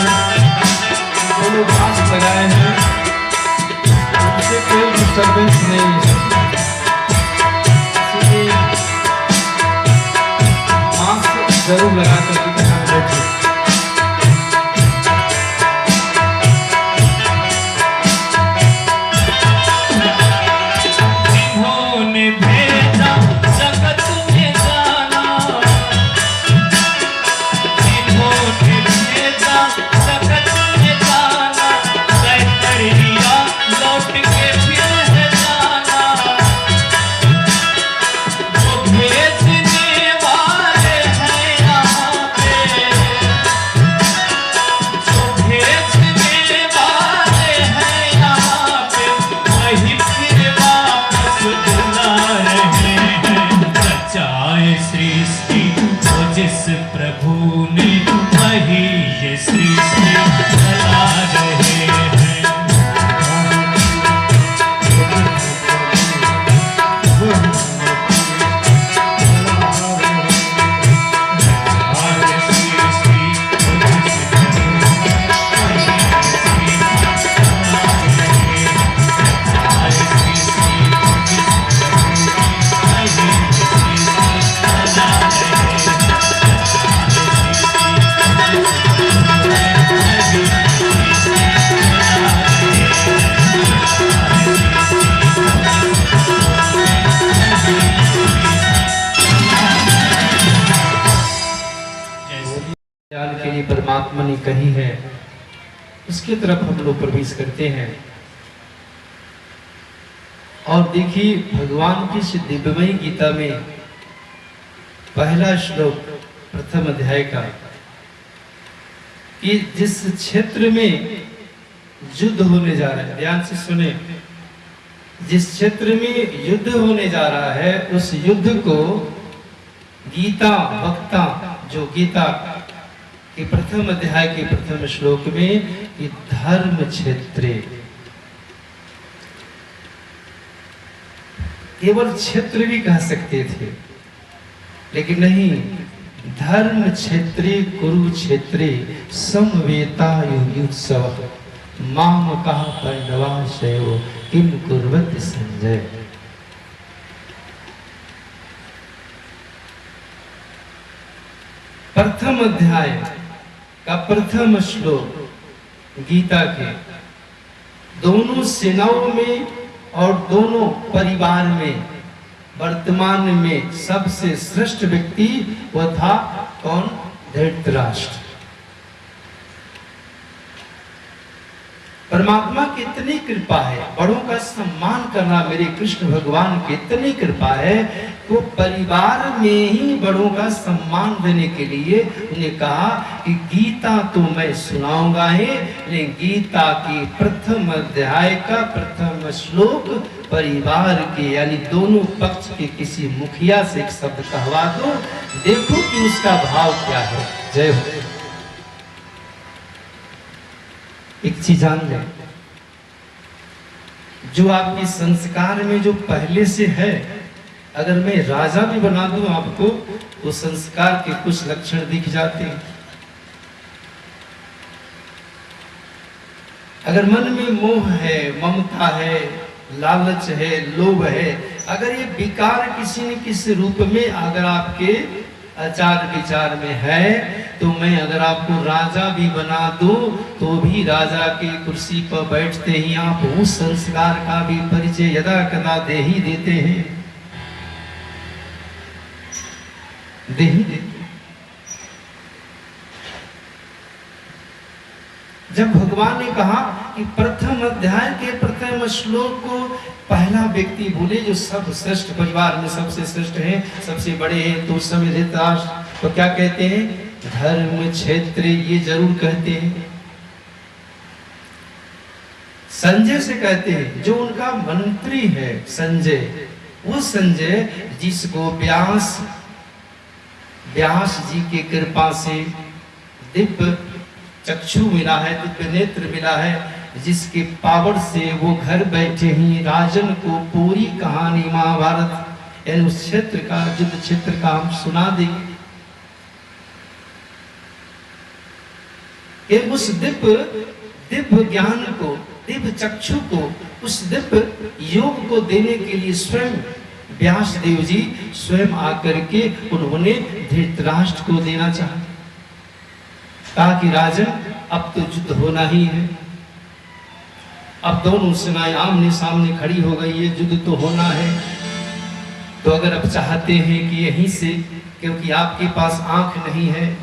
दोनों मास्क लगाए हैं, उससे कोई डिस्टर्बेंस नहीं है, इसलिए मास्क जरूर लगा कर बैठे। जिस प्रभु ने वही ये सृष्टि चला रहे हैं। के लिए परमात्मा ने कही है, उसकी तरफ हम लोग प्रवेश करते हैं। और देखिए भगवान की इस दिव्यमयी गीता में पहला श्लोक प्रथम अध्याय का, कि जिस क्षेत्र में युद्ध होने जा रहा है, ध्यान से सुने, जिस क्षेत्र में युद्ध होने जा रहा है उस युद्ध को गीता वक्ता, जो गीता कि प्रथम अध्याय के प्रथम श्लोक में कि धर्म क्षेत्रे, केवल क्षेत्र भी कह सकते थे लेकिन नहीं, धर्म क्षेत्रे कुरुक्षेत्रे समवेतायुत्सव माम कहा परिणवाशयो किम कुर्वति संजय। प्रथम अध्याय का प्रथम श्लोक गीता के दोनों सेनाओं में और दोनों परिवार में वर्तमान में सबसे श्रेष्ठ व्यक्ति वह था कौन? धृतराष्ट्र। परमात्मा की इतनी कृपा है, बड़ों का सम्मान करना मेरे कृष्ण भगवान की इतनी कृपा है, वो परिवार में ही बड़ों का सम्मान देने के लिए उन्हें कहा कि गीता तो मैं सुनाऊंगा ही, लेकिन गीता की प्रथम अध्याय का प्रथम श्लोक परिवार के यानी दोनों पक्ष के किसी मुखिया से एक शब्द कहवा दो, देखो कि उसका भाव क्या है। जय हो। एक चीज जान ले, जो आपके संस्कार में जो पहले से है, अगर मैं राजा भी बना दूं आपको तो संस्कार के कुछ लक्षण दिख जाते हैं। अगर मन में मोह है, ममता है, लालच है, लोभ है, अगर ये विकार किसी न किसी रूप में अगर आपके आचार विचार में है, तो मैं अगर आपको राजा भी बना दूं तो भी राजा की कुर्सी पर बैठते ही आप उस संस्कार का भी परिचय यदा कदा दे ही देते हैं, दे ही देते। जब भगवान ने कहा कि प्रथम अध्याय के प्रथम श्लोक को पहला व्यक्ति बोले जो सब श्रेष्ठ परिवार में सबसे श्रेष्ठ हैं, सबसे बड़े हैं, तो समय धृतराष्ट्र, तो क्या कहते हैं? धर्म क्षेत्र, ये जरूर कहते हैं। संजय से कहते हैं, जो उनका मंत्री है संजय, वो संजय जिसको व्यास जी की कृपा से दिव्य चक्षु मिला है, दिव्य नेत्र मिला है, जिसके पावर से वो घर बैठे ही राजन को पूरी कहानी महाभारत यानी उस क्षेत्र का, युद्ध क्षेत्र का हम सुना देंगे कि उस दिव्य ज्ञान को, दिव्य चक्षु को, उस दिव्य योग को देने के लिए स्वयं व्यास देव जी स्वयं आकर के उन्होंने धृतराष्ट्र को देना चाहा। कहा कि राजन, अब तो युद्ध होना ही है, अब दोनों सेनाएं आमने सामने खड़ी हो गई है, युद्ध तो होना है। तो अगर आप चाहते हैं कि यहीं से, क्योंकि आपके पास आंख नहीं है,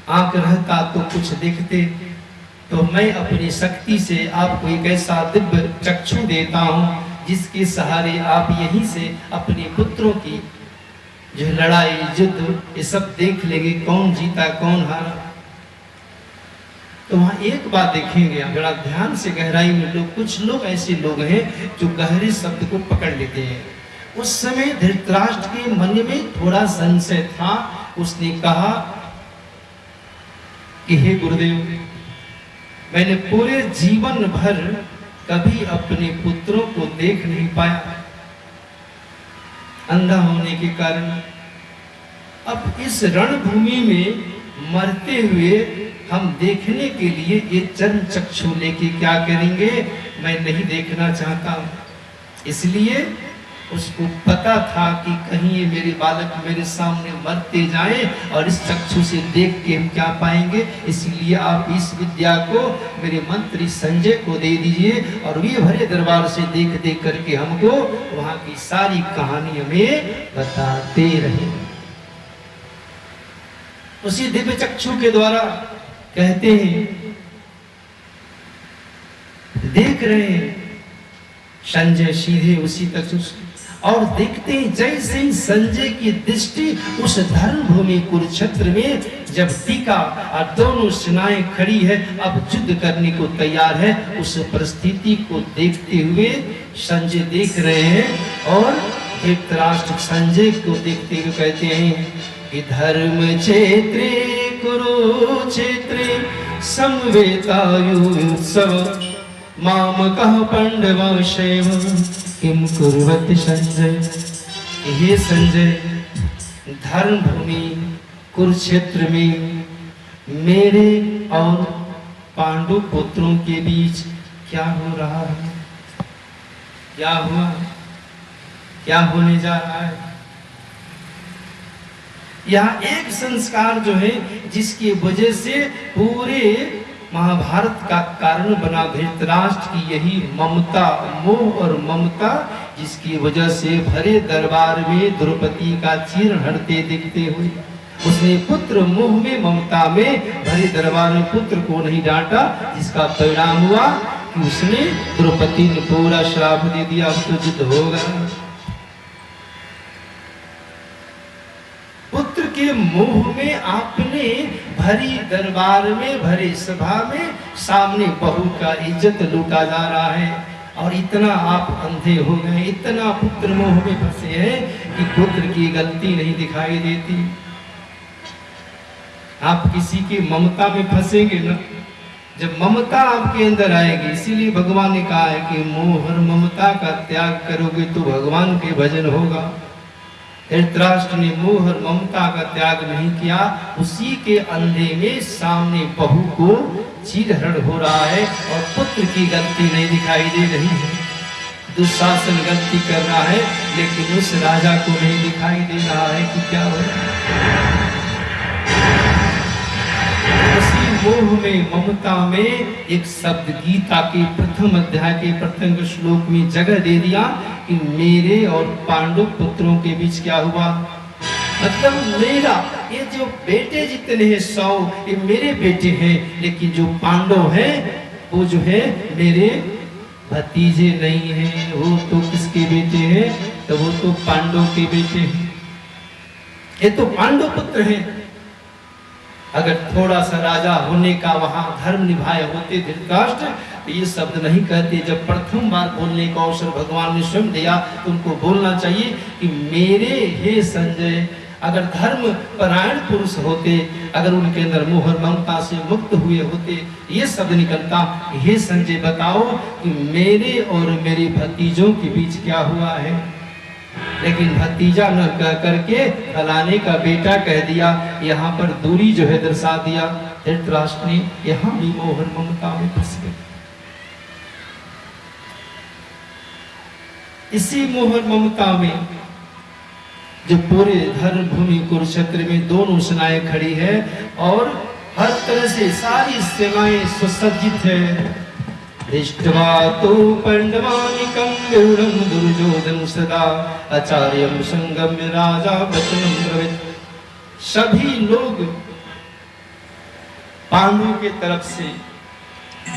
आंख रहता तो कुछ देखते, तो मैं अपनी शक्ति से आपको एक ऐसा दिव्य चक्षु देता हूं जिसके सहारे आप यहीं से अपने पुत्रों की जो लड़ाई, युद्ध, ये सब देख लेंगे, कौन जीता कौन हारा। तो वहां एक बात देखेंगे, बड़ा ध्यान से गहराई में लोग, कुछ लोग ऐसे लोग हैं जो गहरे शब्द को पकड़ लेते हैं। उस समय धृतराष्ट्र के मन में थोड़ा संशय था। उसने कहा कि हे गुरुदेव, मैंने पूरे जीवन भर कभी अपने पुत्रों को देख नहीं पाया, अंधा होने के कारण। अब इस रणभूमि में मरते हुए हम देखने के लिए ये चरण चक्षु लेके क्या करेंगे, मैं नहीं देखना चाहता। इसलिए उसको पता था कि कहीं ये मेरे बालक मेरे सामने मरते जाएं और इस चक्षु से देख के हम क्या पाएंगे। इसलिए आप इस विद्या को मेरे मंत्री संजय को दे दीजिए और वे भरे दरबार से देख देख करके हमको वहां की सारी कहानी हमें बताते रहे। उसी दिव्य चक्षु के द्वारा कहते हैं, देख रहे हैं संजय सीधे उसी चक्षु और देखते हैं जैसे ही संजय की दृष्टि उस धर्म भूमि कुरुक्षेत्र में जब टीका और दोनों सेनाएं खड़ी है, अब युद्ध करने को तैयार है, उस परिस्थिति को देखते हुए संजय देख रहे हैं और धृतराष्ट्र संजय को देखते हुए कहते हैं कि धर्म क्षेत्रे कुरुक्षेत्रे समवेतायुत्सव मामकः पांडवाशैव किम कुर्वति संजय। हे संजय, धर्म भूमि कुरुक्षेत्र में मेरे और पांडु पुत्रों के बीच क्या हो रहा है, क्या हुआ, क्या होने जा रहा है। यह एक संस्कार जो है जिसकी वजह से पूरे महाभारत का कारण बना धृतराष्ट्र की यही ममता, मोह और ममता, जिसकी वजह से भरे दरबार में द्रौपदी का चीर हटते देखते हुए उसने पुत्र मोह में, ममता में भरे दरबार में पुत्र को नहीं डांटा, जिसका परिणाम हुआ कि उसने द्रौपदी ने पूरा श्राप दे दिया, अब तो युद्ध होगा। पुत्र के मोह में आपने भरी दरबार में, भरे सभा में सामने बहू का इज्जत लूटा जा रहा है और इतना आप अंधे हो गए, इतना पुत्र मोह में फंसे हैं कि पुत्र की गलती नहीं दिखाई देती। आप किसी की ममता में फंसेंगे ना, जब ममता आपके अंदर आएगी, इसीलिए भगवान ने कहा है कि मोह और ममता का त्याग करोगे तो भगवान के भजन होगा। धृतराष्ट्र ने मोह और ममता का त्याग नहीं किया, उसी के अंधे में सामने बहू को चीरहरण हो रहा है और पुत्र की गलती नहीं दिखाई दे रही है। दुशासन गलती कर रहा है लेकिन उस राजा को नहीं दिखाई दे रहा है कि क्या हो रहा है। उसी मोह में, ममता में एक शब्द गीता के प्रथम अध्याय के प्रथम श्लोक में जगह दे दिया कि मेरे और पांडु पुत्रों के बीच क्या हुआ। मतलब मेरा ये जो बेटे जितने हैं 100, ये मेरे बेटे हैं, लेकिन जो पांडव हैं वो जो है मेरे भतीजे नहीं हैं। वो तो किसके बेटे हैं, तो वो तो पांडव के बेटे हैं, ये तो पांडव पुत्र हैं। अगर थोड़ा सा राजा होने का वहां धर्म निभाए होते धृतराष्ट्र, तो ये शब्द नहीं कहते। जब प्रथम बार बोलने का अवसर भगवान ने स्वयं दिया तो उनको बोलना चाहिए कि मेरे हे संजय, अगर धर्म परायण पुरुष होते, अगर उनके अंदर मोह और ममता से मुक्त हुए होते, ये शब्द निकलता, हे संजय बताओ कि मेरे और मेरे भतीजों के बीच क्या हुआ है। लेकिन भतीजा न कह करके फलाने का बेटा कह दिया। यहाँ पर दूरी जो है दर्शा दिया। धृतराष्ट्र ने यहाँ भी मोह और ममता में फंस गए। इसी मोह और ममता में जो पूरे धर्म भूमि कुरुक्षेत्र में दोनों सेनाएं खड़ी है और हर तरह से सारी सेनाएं सुसज्जित है। दृष्ट्वा तो पांडवानिकं गरुडं दुर्योधन सदा आचार्यं संगम्य राजा वचनं ब्रवीत। सभी लोग पांडवों के तरफ से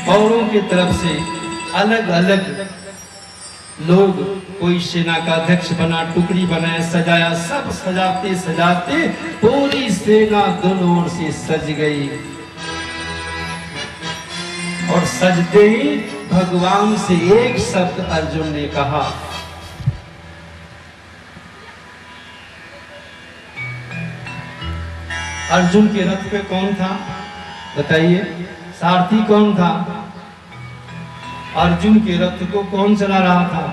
कौरवों की तरफ से अलग अलग लोग, कोई सेना का अध्यक्ष बना, टुकड़ी बनाया, सजाया। सब सजाते सजाते पूरी सेना दोनों ओर से सज गई और सजते ही भगवान से एक शब्द अर्जुन ने कहा। अर्जुन के रथ पे कौन था बताइए? सारथी कौन था? अर्जुन के रथ को कौन चला रहा था?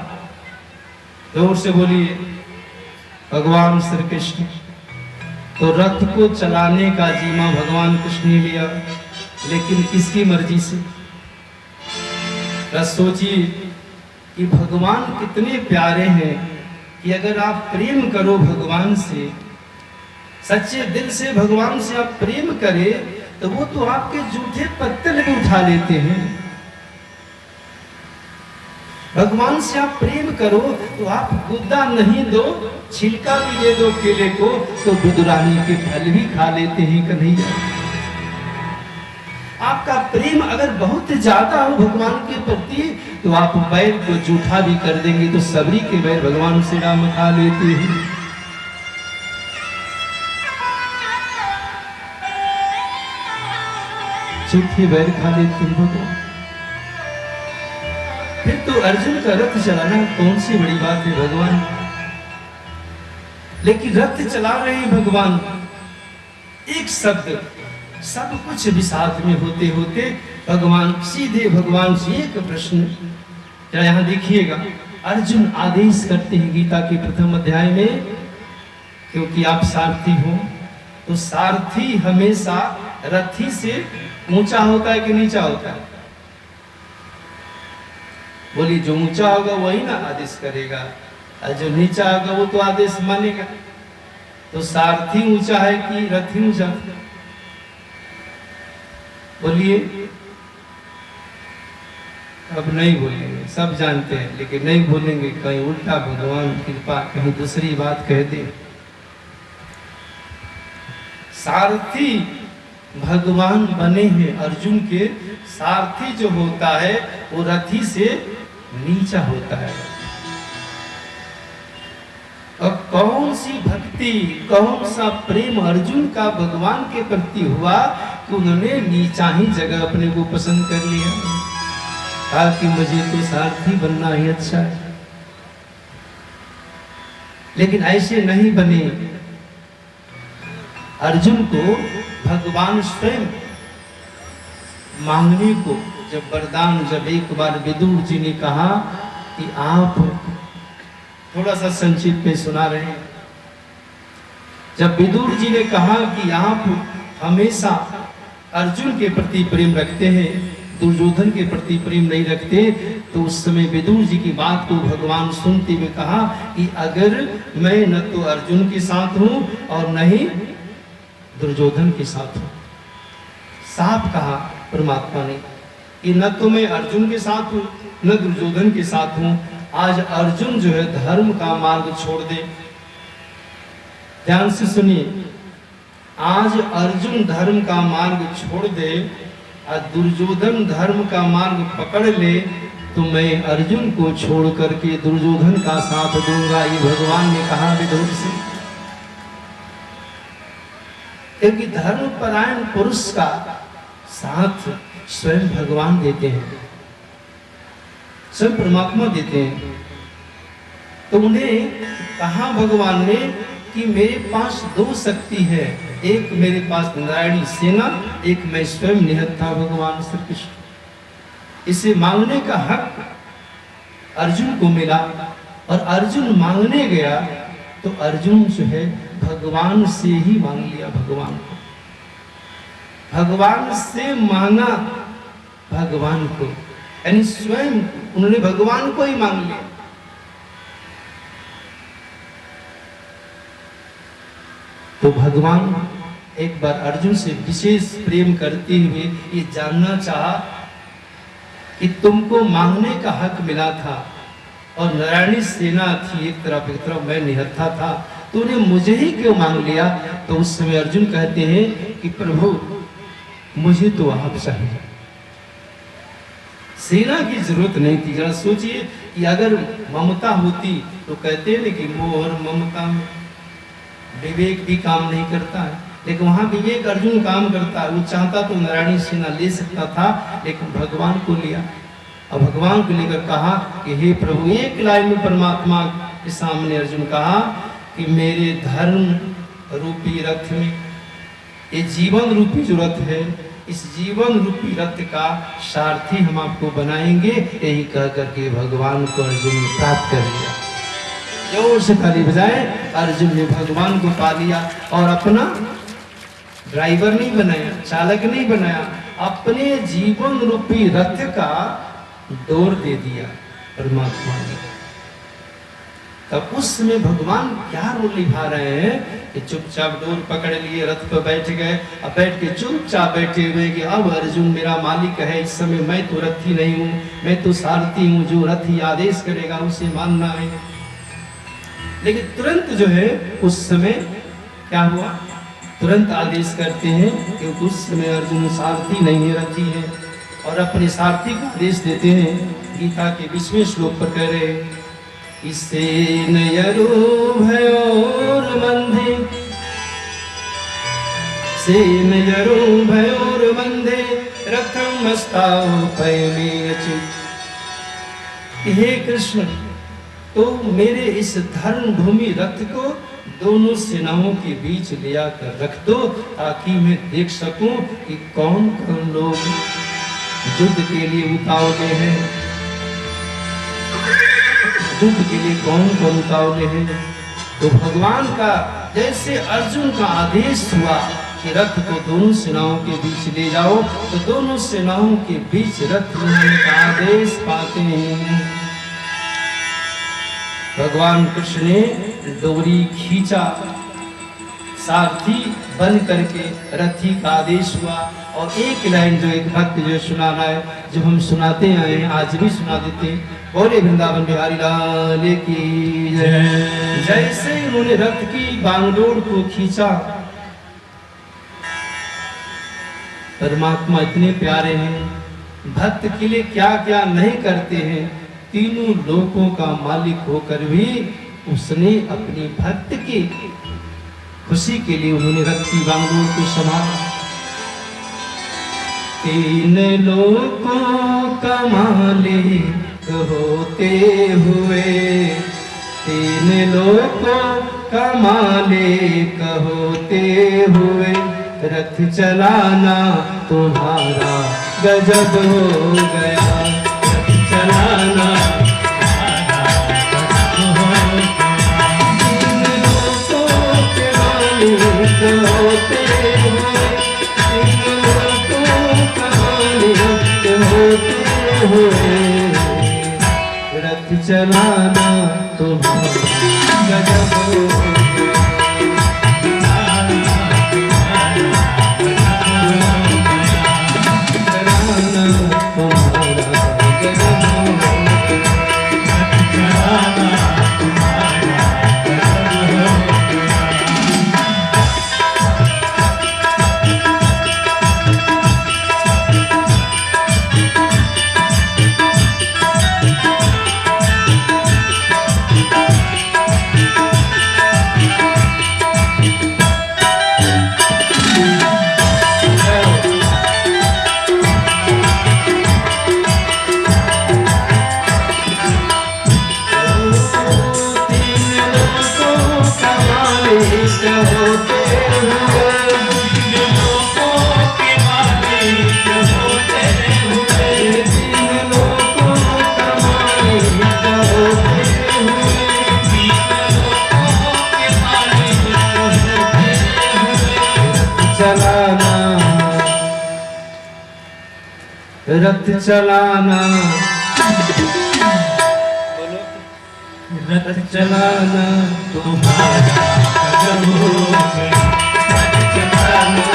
जोर से बोलिए। भगवान श्री कृष्ण। तो रथ को चलाने का जिम्मा भगवान कृष्ण ने लिया, लेकिन किसकी मर्जी से? बस सोचिए कि भगवान कितने प्यारे हैं कि अगर आप प्रेम करो भगवान से, सच्चे दिल से भगवान से आप प्रेम करें, तो वो तो आपके जूठे पत्तल भी उठा लेते हैं। भगवान से आप प्रेम करो तो आप गुद्दा नहीं दो, छिलका भी दे दो केले को, तो बुदुरानी के फल भी खा लेते हैं कन्हैया। आपका प्रेम अगर बहुत ज्यादा हो भगवान के प्रति, तो आप बैर को जूठा भी कर देंगे, तो सबरी के बैर भगवान से राम खा लेते हैं। झूठे बैर खा लेते हैं भगवान। फिर तो अर्जुन का रथ चलाना कौन सी बड़ी बात है भगवान? लेकिन रथ चला रहे हैं भगवान, एक शब्द, सब कुछ विषाद में होते होते भगवान सीधे भगवान से एक प्रश्न। जरा यहां देखिएगा, अर्जुन आदेश करते हैं गीता के प्रथम अध्याय में, क्योंकि आप सारथी हो तो सारथी हमेशा रथी से ऊंचा होता है कि नीचा होता है? बोली जो ऊंचा होगा वही ना आदेश करेगा, और जो नीचा होगा वो तो आदेश मानेगा। तो सारथी ऊंचा है कि रथी ऊंचा? बोलिए। अब नहीं बोलेंगे, सब जानते हैं, लेकिन नहीं बोलेंगे, कहीं उल्टा भगवान कृपा कहीं दूसरी बात कह दे। सारथी भगवान बने हैं अर्जुन के। सारथी जो होता है वो रथी से नीचा होता है। और कौन सी भक्ति, कौन सा प्रेम अर्जुन का भगवान के प्रति हुआ कि उन्होंने नीचा ही जगह अपने को पसंद कर लिया, कहा कि मुझे तो सारथी बनना ही अच्छा है। लेकिन ऐसे नहीं बने। अर्जुन को भगवान स्वयं मांगने को जब वरदान, जब एक बार विदुर जी ने कहा कि आप, थोड़ा सा संक्षिप्त में सुना रहे हैं, जब विदुर जी ने कहा कि आप हमेशा अर्जुन के प्रति प्रेम रखते हैं, दुर्योधन के प्रति प्रेम नहीं रखते, तो उस समय विदुर जी की बात को भगवान सुनते हुए कहा कि अगर मैं न तो अर्जुन के साथ हूं और न ही दुर्योधन के साथ हूं। साफ कहा परमात्मा ने कि न तो मैं अर्जुन के साथ हूं न दुर्योधन के साथ हूं। आज अर्जुन जो है धर्म का मार्ग छोड़ दे। ध्यान से सुनिए, आज अर्जुन धर्म का मार्ग छोड़ दे और दुर्योधन धर्म का मार्ग पकड़ ले, तो मैं अर्जुन को छोड़ करके दुर्योधन का साथ दूंगा, ये भगवान ने कहा विदुर से। क्योंकि धर्मपरायण पुरुष का साथ स्वयं भगवान देते हैं, स्वयं परमात्मा देते हैं। तो उन्हें कहा भगवान ने कि मेरे पास दो शक्ति है, एक मेरे पास नारायणी सेना, एक मैं स्वयं निहत्था भगवान श्री कृष्ण। इसे मांगने का हक अर्जुन को मिला। और अर्जुन मांगने गया तो अर्जुन जो है भगवान से ही मांग लिया, भगवान को, भगवान से मांगा, भगवान को, यानी स्वयं उन्होंने भगवान को ही मांग लिया। तो भगवान एक बार अर्जुन से विशेष प्रेम करते हुए ये जानना चाहा कि तुमको मांगने का हक मिला था और नारायणी सेना थी एक तरफ मैं निहत्था था, तूने मुझे ही क्यों मांग लिया? तो उस समय अर्जुन कहते हैं कि प्रभु मुझे तो आप चाहिए, सेना की जरूरत नहीं थी। जरा सोचिए कि अगर ममता होती तो कहते हैं कि मोह और ममता में विवेक भी काम नहीं करता है, लेकिन वहां विवेक अर्जुन काम करता है। वो चाहता तो नारायणी सेना ले सकता था, लेकिन भगवान को लिया और भगवान को लेकर कहा कि हे प्रभु, एक लाइन में परमात्मा के सामने अर्जुन कहा कि मेरे धर्म रूपी रथ में, ये जीवन रूपी जो रथ है, इस जीवन रूपी रथ का सारथी हम आपको बनाएंगे। यही कह करके भगवान को अर्जुन ने प्राप्त कर लिया। जोर से ताली बजाए, अर्जुन ने भगवान को पा लिया और अपना ड्राइवर नहीं बनाया, चालक नहीं बनाया, अपने जीवन रूपी रथ का डोर दे दिया परमात्मा ने। तब उस समय भगवान क्या रोल निभा रहे हैं कि चुपचाप डोर पकड़ लिए, रथ पर बैठ गए, अब बैठ के चुपचाप बैठे हुए कि अब अर्जुन मेरा मालिक है, इस समय मैं तो रथी नहीं हूँ, मैं तो सारथी हूँ, जो रथी आदेश करेगा उसे मानना है। लेकिन तुरंत जो है उस समय क्या हुआ, तुरंत आदेश करते हैं क्योंकि उस समय अर्जुन सारथी नहीं है, रथी है, और अपने सारथी को आदेश देते हैं। गीता के 20वें श्लोक पर कह रहे हैं, सेन यरुभयोर बंधे, सेन यरुभयोर बंधे रथम मस्ताओ पयमेचित। हे कृष्ण, तो मेरे इस धर्म भूमि रथ को दोनों सेनाओं के बीच ले आकर रख दो, ताकि मैं देख सकूं कि कौन कौन लोग युद्ध के लिए उतावले हैं, युद्ध के लिए कौन कौन उतावले हैं। तो भगवान का जैसे अर्जुन का आदेश हुआ कि रथ को दोनों सेनाओं के बीच ले जाओ, तो दोनों सेनाओं के बीच रथ लेने का आदेश पाते हैं। भगवान कृष्ण ने डोरी खींचा, सारथी बन करके रथी का आदेश हुआ। और एक लाइन जो एक भक्त जो सुनाना है, जो हम सुनाते आए हैं, आज भी सुना देते, बोले वृंदावन बिहारी लाल की जय। जैसे उन्होंने रथ की बांगडोर को खींचा, परमात्मा इतने प्यारे हैं, भक्त के लिए क्या क्या नहीं करते हैं। तीनों लोकों का मालिक होकर भी उसने अपनी भक्त की खुशी के लिए उन्होंने रथ की बांगडोर को संभाला। तीन लोकों का मालिक होते हुए, तीन लोकों का मालिक होते हुए, रथ चलाना तुम्हारा गजब हो गया, रथ चलाना तीन लोकों के मालिक होते हुए, तीन लोकों का मालिक होते हुए, रथ चलाना तुम्हारा गजब हो गया। रथ चलाना, रथ चलाना तुम्हारा कदम होगा, रथ चलाना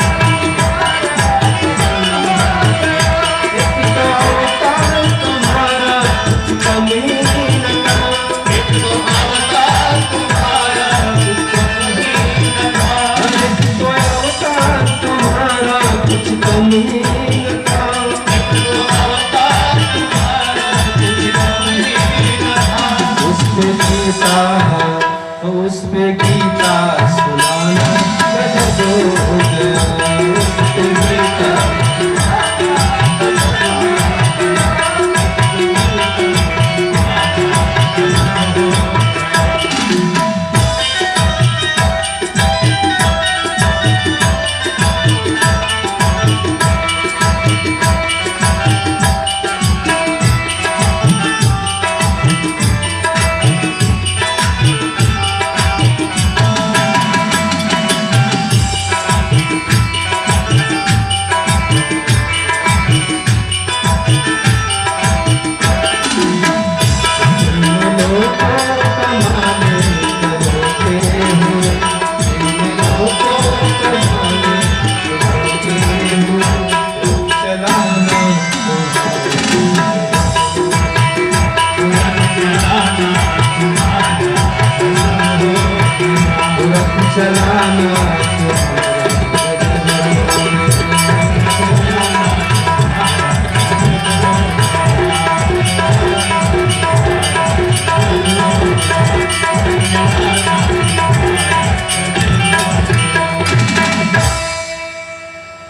अवतार तुम्हारा कमी न करो, अवतार तुम्हारा अवतार तुम्हारा कुछ कमी न करो, उस पे गीता सुनाना गजब हो गया, उस पे गीता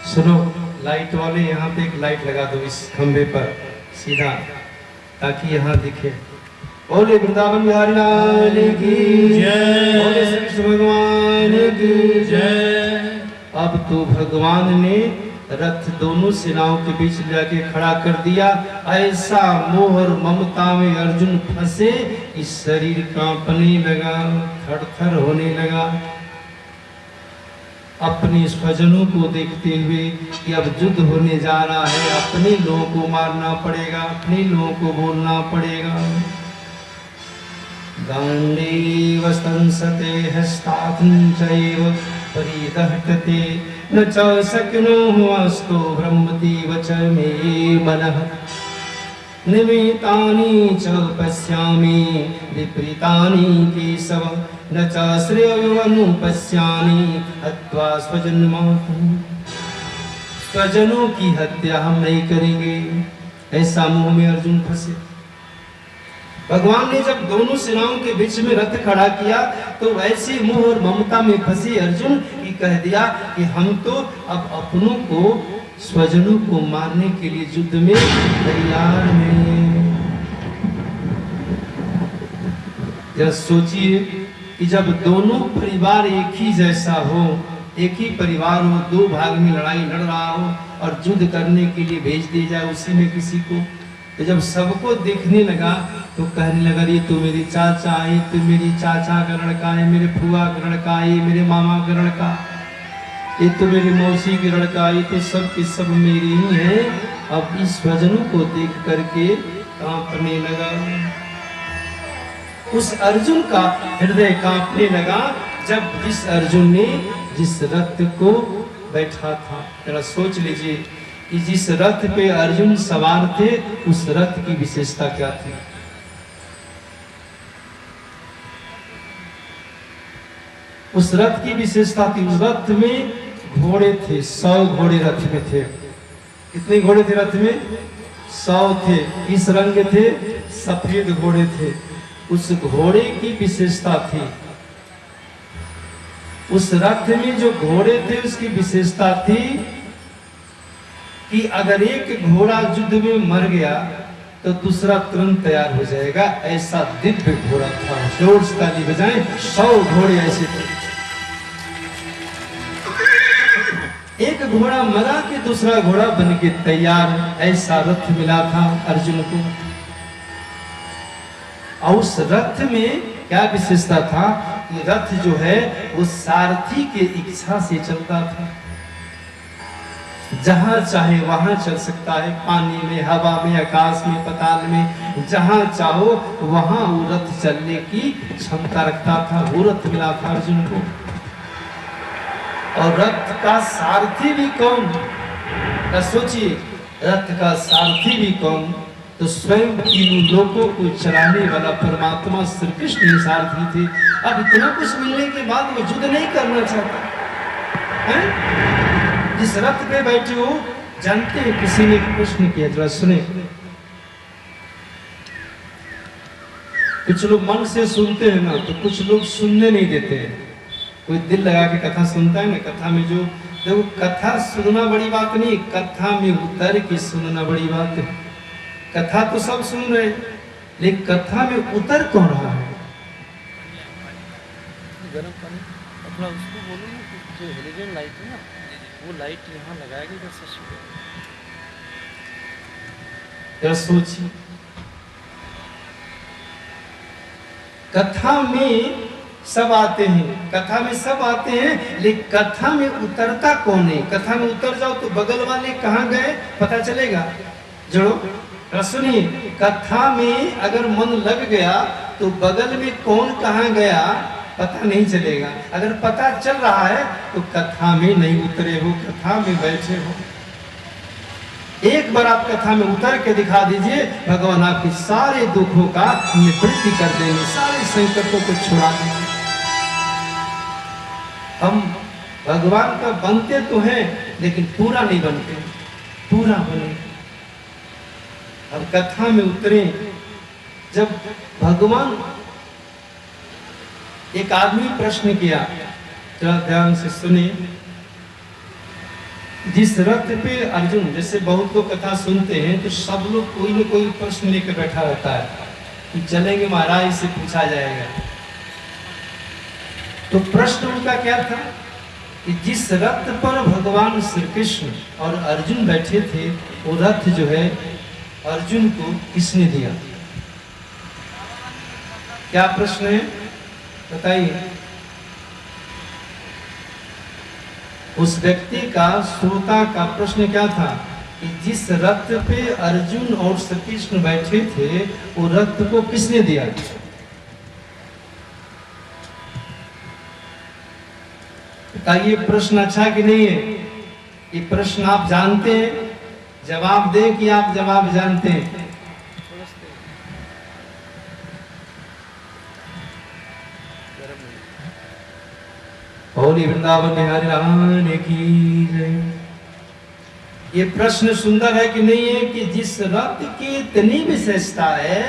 सुनो, लाइट वाले यहाँ पे एक लाइट लगा दो इस खंबे पर सीधा, ताकि यहाँ दिखे। बोले वृंदावन बिहारी लाल की जय, बोले श्री कृष्ण भगवान की जय। अब तो भगवान ने रथ दोनों सेनाओं के बीच जाके खड़ा कर दिया। ऐसा मोह और ममता में अर्जुन फंसे कि शरीर कांपने लगा, थरथर होने लगा। अपने स्वजनों को देखते हुए कि अब युद्ध होने जा रहा है, अपने लोगों को मारना पड़ेगा, अपने लोगों को बोलना पड़ेगा। गांडीव संसते हस्ताथं चैव परिदहते न च शक्नोऽस्तु ब्रह्मतीव च मे मनः निमितानि च पश्यामि विपरीतानि केशव न च श्रेयोऽनुपश्यामि हत्वा स्वजन्मान्। स्वजनों की हत्या हम नहीं करेंगे, ऐसा मोह में अर्जुन फंसे। भगवान ने जब दोनों सेनाओं के बीच में रथ खड़ा किया तो वैसे मोह और ममता में फंसे अर्जुन की कह दिया कि हम तो अब अपनों को, स्वजनों को मारने के लिए युद्ध में तैयार हैं। जरा सोचिए कि जब दोनों परिवार एक ही जैसा हो, एक ही परिवार हो, दो भाग में लड़ाई लड़ रहा हो और युद्ध करने के लिए भेज दिया जाए उसी में किसी को, तो जब सबको देखने लगा तो कहने लगा ये तो मेरे चाचा है, तो मेरी चाचा का लड़का है, मेरे फुआ का लड़का है, मेरे मामा का लड़का, ये तो मेरी मौसी की लड़का, ये तो सब के सब मेरे ही हैं। अब इस स्वजनों को देख करके कांपने लगा। उस अर्जुन का हृदय कांपने लगा जब जिस अर्जुन ने जिस रथ को बैठा था। जरा सोच लीजिए कि जिस रथ पे अर्जुन सवार थे उस रथ की विशेषता क्या थी। उस रथ की विशेषता थी, उस रथ में घोड़े थे, 100 घोड़े रथ में थे। कितने घोड़े थे रथ में? 100 थे। किस रंग थे? सफेद घोड़े थे। उस घोड़े की विशेषता थी, उस रथ में जो घोड़े थे उसकी विशेषता थी कि अगर एक घोड़ा युद्ध में मर गया तो दूसरा तुरंत तैयार हो जाएगा, ऐसा दिव्य घोड़ा था। जोर से ताली बजाएं, 100 घोड़े ऐसे थे। एक घोड़ा मरा कि दूसरा घोड़ा बन के तैयार, ऐसा रथ मिला था अर्जुन को। और उस रथ में क्या विशेषता था कि रथ जो है वो सारथी के इच्छा से चलता था। जहाँ चाहे वहाँ चल सकता है, पानी में, हवा में, आकाश में, पाताल में, जहाँ चाहो वहाँ वो रथ चलने की क्षमता रखता था। वो रथ मिला था अर्जुन को। और रथ का सारथी भी कौन? सोचिए, रथ का सारथी भी कौन? तो स्वयं तीनों लोगों को चलाने वाला परमात्मा श्री कृष्ण ही सारथी थे। अब इतना कुछ मिलने के बाद वो युद्ध नहीं करना चाहता है? जिस रथ पे बैठे हो, जानते हैं किसी ने प्रश्न किया, जरा सुने। कुछ लोग मन से सुनते हैं ना, तो कुछ लोग सुनने नहीं देते हैं। कोई दिल लगा के कथा सुनता है ना, कथा में जो देखो, कथा सुनना बड़ी बात नहीं, कथा में उतर के सुनना बड़ी बात है। कथा तो सब सुन रहे, लेकिन कथा में उतर कौन रहा है? गर्म पानी अपना उसको बोलो ना कि जो हेलोजन लाइट है ना, वो लाइट यहाँ लगाएगी बस जरा सोचिए, कथा में सब आते हैं, कथा में सब आते हैं, लेकिन कथा में उतरता कौन है? कथा में उतर जाओ तो बगल वाले कहाँ गए पता चलेगा। जोड़ो, सुनिए, कथा में अगर मन लग गया तो बगल में कौन कहाँ गया पता नहीं चलेगा। अगर पता चल रहा है तो कथा में नहीं उतरे हो, कथा में बैठे हो। एक बार आप कथा में उतर के दिखा दीजिए, भगवान आपके सारे दुखों का निवृत्ति कर देंगे, सारे संकटों को छुड़ा देंगे। हम भगवान का बनते तो हैं, लेकिन पूरा नहीं बनते, पूरा बने। अब कथा में उतरे, जब भगवान, एक आदमी प्रश्न किया, जरा ध्यान से सुने। जिस रथ पे अर्जुन, जैसे बहुत लोग कथा सुनते हैं तो सब लोग कोई न कोई प्रश्न लेकर बैठा रहता है कि चलेंगे महाराज से पूछा जाएगा। तो प्रश्न उनका क्या था कि जिस रथ पर भगवान श्री कृष्ण और अर्जुन बैठे थे, वो रथ जो है अर्जुन को किसने दिया? क्या प्रश्न है बताइए। उस व्यक्ति का, श्रोता का प्रश्न क्या था कि जिस रथ पे अर्जुन और श्री कृष्ण बैठे थे, वो रथ को किसने दिया? बताइए, प्रश्न अच्छा कि नहीं है? ये प्रश्न आप जानते हैं? जवाब दें कि आप जवाब जानते हैं? होली वृंदावन बिहारी लाल की जय। ये प्रश्न सुंदर है कि नहीं है कि जिस रथ की इतनी विशेषता है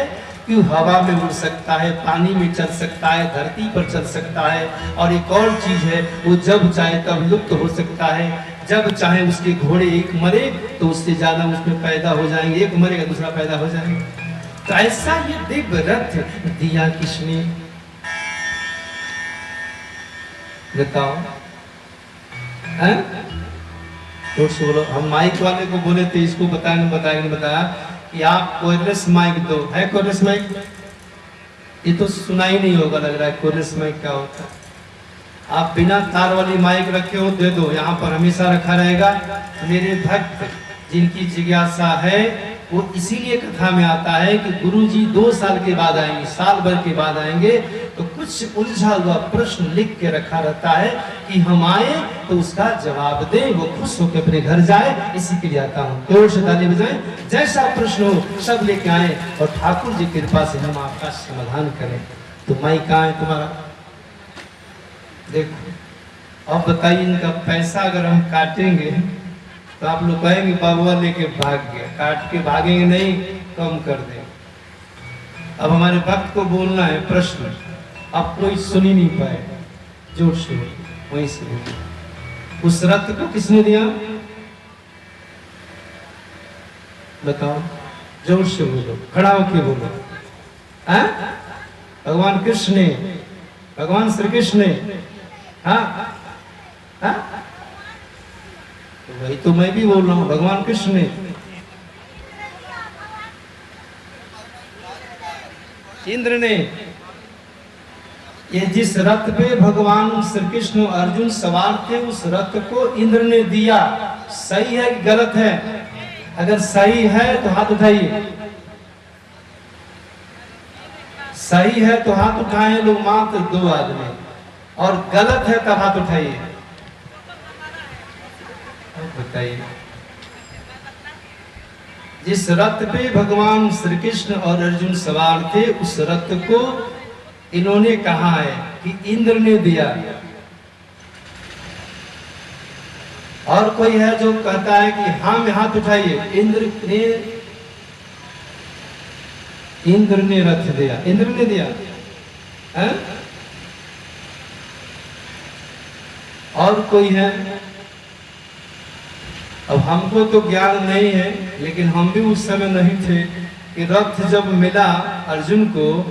कि हवा में उड़ सकता है, पानी में चल सकता है, धरती पर चल सकता है, और एक और चीज है, वो जब चाहे तब लुप्त हो सकता है। जब चाहे उसके घोड़े एक मरे तो उससे ज्यादा उसमें पैदा हो जाएंगे, एक मरेगा दूसरा पैदा हो जाएगा। तो ऐसा ये दिव्य रथ दिया किसने? बताओ, हैं? तो बोलो, हम माइक वाले को बोले थे इसको बताया कि आप कोयरलेस माइक दो। है कोयरलेस माइक? ये तो सुना ही नहीं होगा, लग रहा है कोयरलेस माइक क्या होता है। आप बिना तार वाली माइक रखे हो दे दो, यहाँ पर हमेशा रखा रहेगा। मेरे भक्त जिनकी जिज्ञासा है वो इसीलिए कथा में आता है कि गुरुजी 2 साल के बाद आएंगे, साल भर के बाद आएंगे, तो कुछ उलझा हुआ प्रश्न लिख के रखा रहता है कि हम आए तो उसका जवाब दें, वो खुश होकर अपने घर जाए। इसी के लिए आता हूँ। जोर से ताली बजाएं। जैसा प्रश्न हो सब लेके आए और ठाकुर जी की कृपा से हम आपका समाधान करें। तो माइक कहाँ है तुम्हारा? देखो, अब बताइए, इनका पैसा अगर हम काटेंगे तो आप लोग कहेंगे बाबुआ लेके भाग गया। काट के भागेंगे नहीं, कम कर दे। अब हमारे भक्त को बोलना है प्रश्न, अब कोई सुन ही नहीं पाए, जोर से वहीं से बोलिए। उस रथ को किसने दिया? बताओ, जोर से बोलो, खड़ा होके बोलो। भगवान कृष्ण ने, भगवान श्री कृष्ण ने। हाँ, तो वही तो मैं भी बोल रहा हूं, भगवान कृष्ण ने। इंद्र ने, ये जिस रथ पे भगवान श्री कृष्ण अर्जुन सवार थे, उस रथ को इंद्र ने दिया। सही है कि गलत है? अगर सही है तो हाथ उठाइए। सही है तो हाथ उठाएं लोग, मात्र 2 आदमी, और गलत है तब हाथ उठाइए। बताइए। जिस रथ पे भगवान श्री कृष्ण और अर्जुन सवार थे, उस रथ को इन्होंने कहा है कि इंद्र ने दिया। और कोई है जो कहता है कि हाँ में हाथ उठाइए। इंद्र ने रथ दिया। इंद्र ने दिया है? और कोई है? अब हमको तो ज्ञान नहीं है, लेकिन हम भी उस समय नहीं थे कि रथ जब मिला अर्जुन को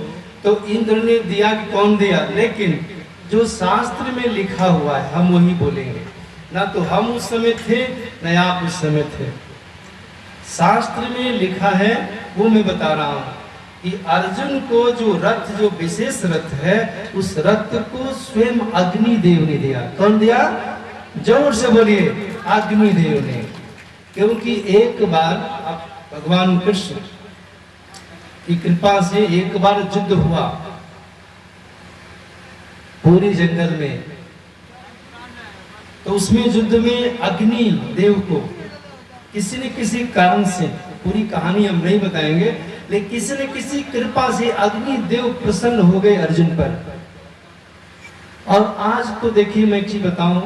तो इंद्र ने दिया कि कौन दिया। लेकिन जो शास्त्र में लिखा हुआ है हम वही बोलेंगे। ना तो हम उस समय थे न आप उस समय थे। शास्त्र में लिखा है वो मैं बता रहा हूं कि अर्जुन को जो रथ, जो विशेष रथ है, उस रथ को स्वयं अग्निदेव ने दिया। कौन दिया? जोर से बोलिए, अग्निदेव ने। क्योंकि एक बार भगवान कृष्ण की कृपा से एक बार युद्ध हुआ पूरी जंगल में। तो उसमें युद्ध में अग्नि देव को किसी न किसी कारण से, पूरी कहानी हम नहीं बताएंगे, लेकिन किसी न किसी कृपा से अग्नि देव प्रसन्न हो गए अर्जुन पर। और आज तो देखिए मैं एक चीज बताऊं,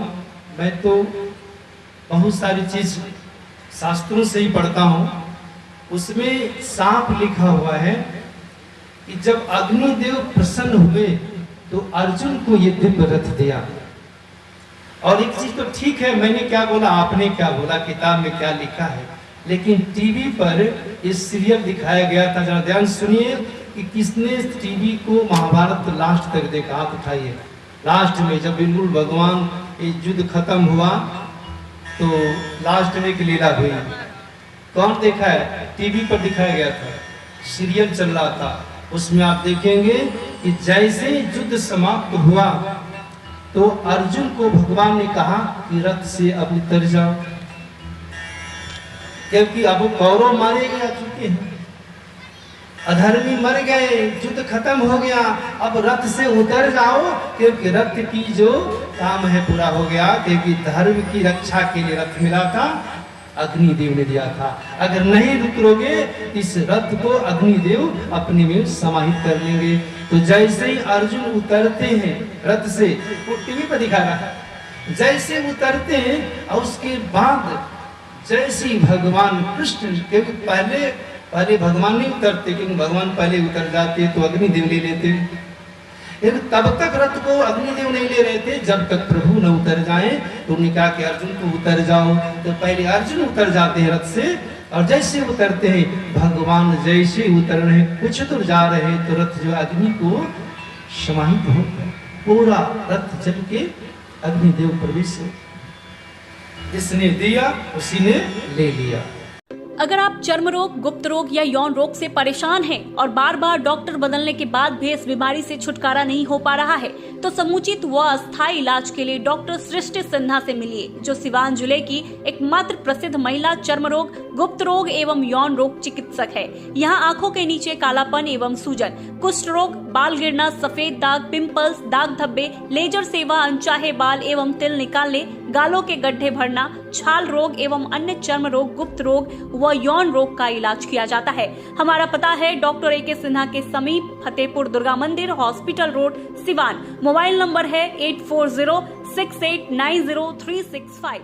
मैं तो बहुत सारी चीज शास्त्रों से ही पढ़ता हूं, उसमें साफ लिखा हुआ है कि जब अग्निदेव प्रसन्न हुए तो अर्जुन को ये दिव्य रथ दिया। और एक चीज तो ठीक है, मैंने क्या बोला, आपने क्या बोला, किताब में क्या लिखा है, लेकिन टीवी पर इस सीरियल दिखाया गया था। जरा ध्यान सुनिए कि किसने टीवी को महाभारत लास्ट तक देखा। हाथ उठाइए। लास्ट में जब बिल्कुल भगवान युद्ध खत्म हुआ तो लास्ट में एक लीला हुई। कौन देखा है? टीवी पर दिखाया गया था, सीरियल चल रहा था। उसमें आप देखेंगे कि जैसे युद्ध समाप्त हुआ तो अर्जुन को भगवान ने कहा कि रथ से अब उतर जाओ, क्योंकि अब कौरव मारे गए चुके हैं, अधर्मी मर गए, युद्ध खत्म हो गया, अब रथ से उतर जाओ, क्योंकि रथ की जो काम है पूरा हो गया। क्योंकि धर्म की रक्षा के लिए रथ मिला था, अग्निदेव ने दिया था। अगर नहीं रुकोगे इस रथ को अग्निदेव अपने में समाहित कर लेंगे। तो जैसे ही अर्जुन उतरते हैं रथ से, वो टीवी पर दिखा रहा है, जैसे उतरते हैं और उसके बाद जैसे भगवान कृष्ण, क्योंकि पहले भगवान नहीं उतरते, क्योंकि भगवान पहले उतर जाते तो अग्निदेव ले लेते, लेकिन तब तक रथ को अग्निदेव नहीं ले रहे थे जब तक प्रभु न उतर जाएं। तो उन्होंने कहा कि अर्जुन को उतर जाओ। तो पहले अर्जुन उतर जाते हैं रथ से, और जैसे उतरते हैं भगवान जैसे उतर रहे, कुछ दूर जा रहे तो रथ जो अग्नि को समाहित हो गया, पूरा रथ जल के अग्निदेव प्रवेश। जिसने दिया उसी ने ले लिया। अगर आप चर्म रोग, गुप्त रोग या यौन रोग से परेशान हैं और बार बार डॉक्टर बदलने के बाद भी इस बीमारी से छुटकारा नहीं हो पा रहा है, तो समुचित व अस्थायी इलाज के लिए डॉक्टर सृष्टि सिन्हा से मिलिए, जो सिवान जिले की एकमात्र प्रसिद्ध महिला चर्म रोग, गुप्त रोग एवं यौन रोग चिकित्सक है। यहाँ आंखों के नीचे कालापन एवं सूजन, कुष्ठ रोग, बाल गिरना, सफेद दाग, पिंपल्स, दाग धब्बे, लेजर सेवा, अनचाहे बाल एवं तिल निकालने, गालों के गड्ढे भरना, छाल रोग एवं अन्य चर्म रोग, गुप्त रोग व यौन रोग का इलाज किया जाता है। हमारा पता है डॉक्टर ए के सिन्हा के समीप फतेहपुर दुर्गा मंदिर, hospital road, Siwan. Mobile number है 8406890365।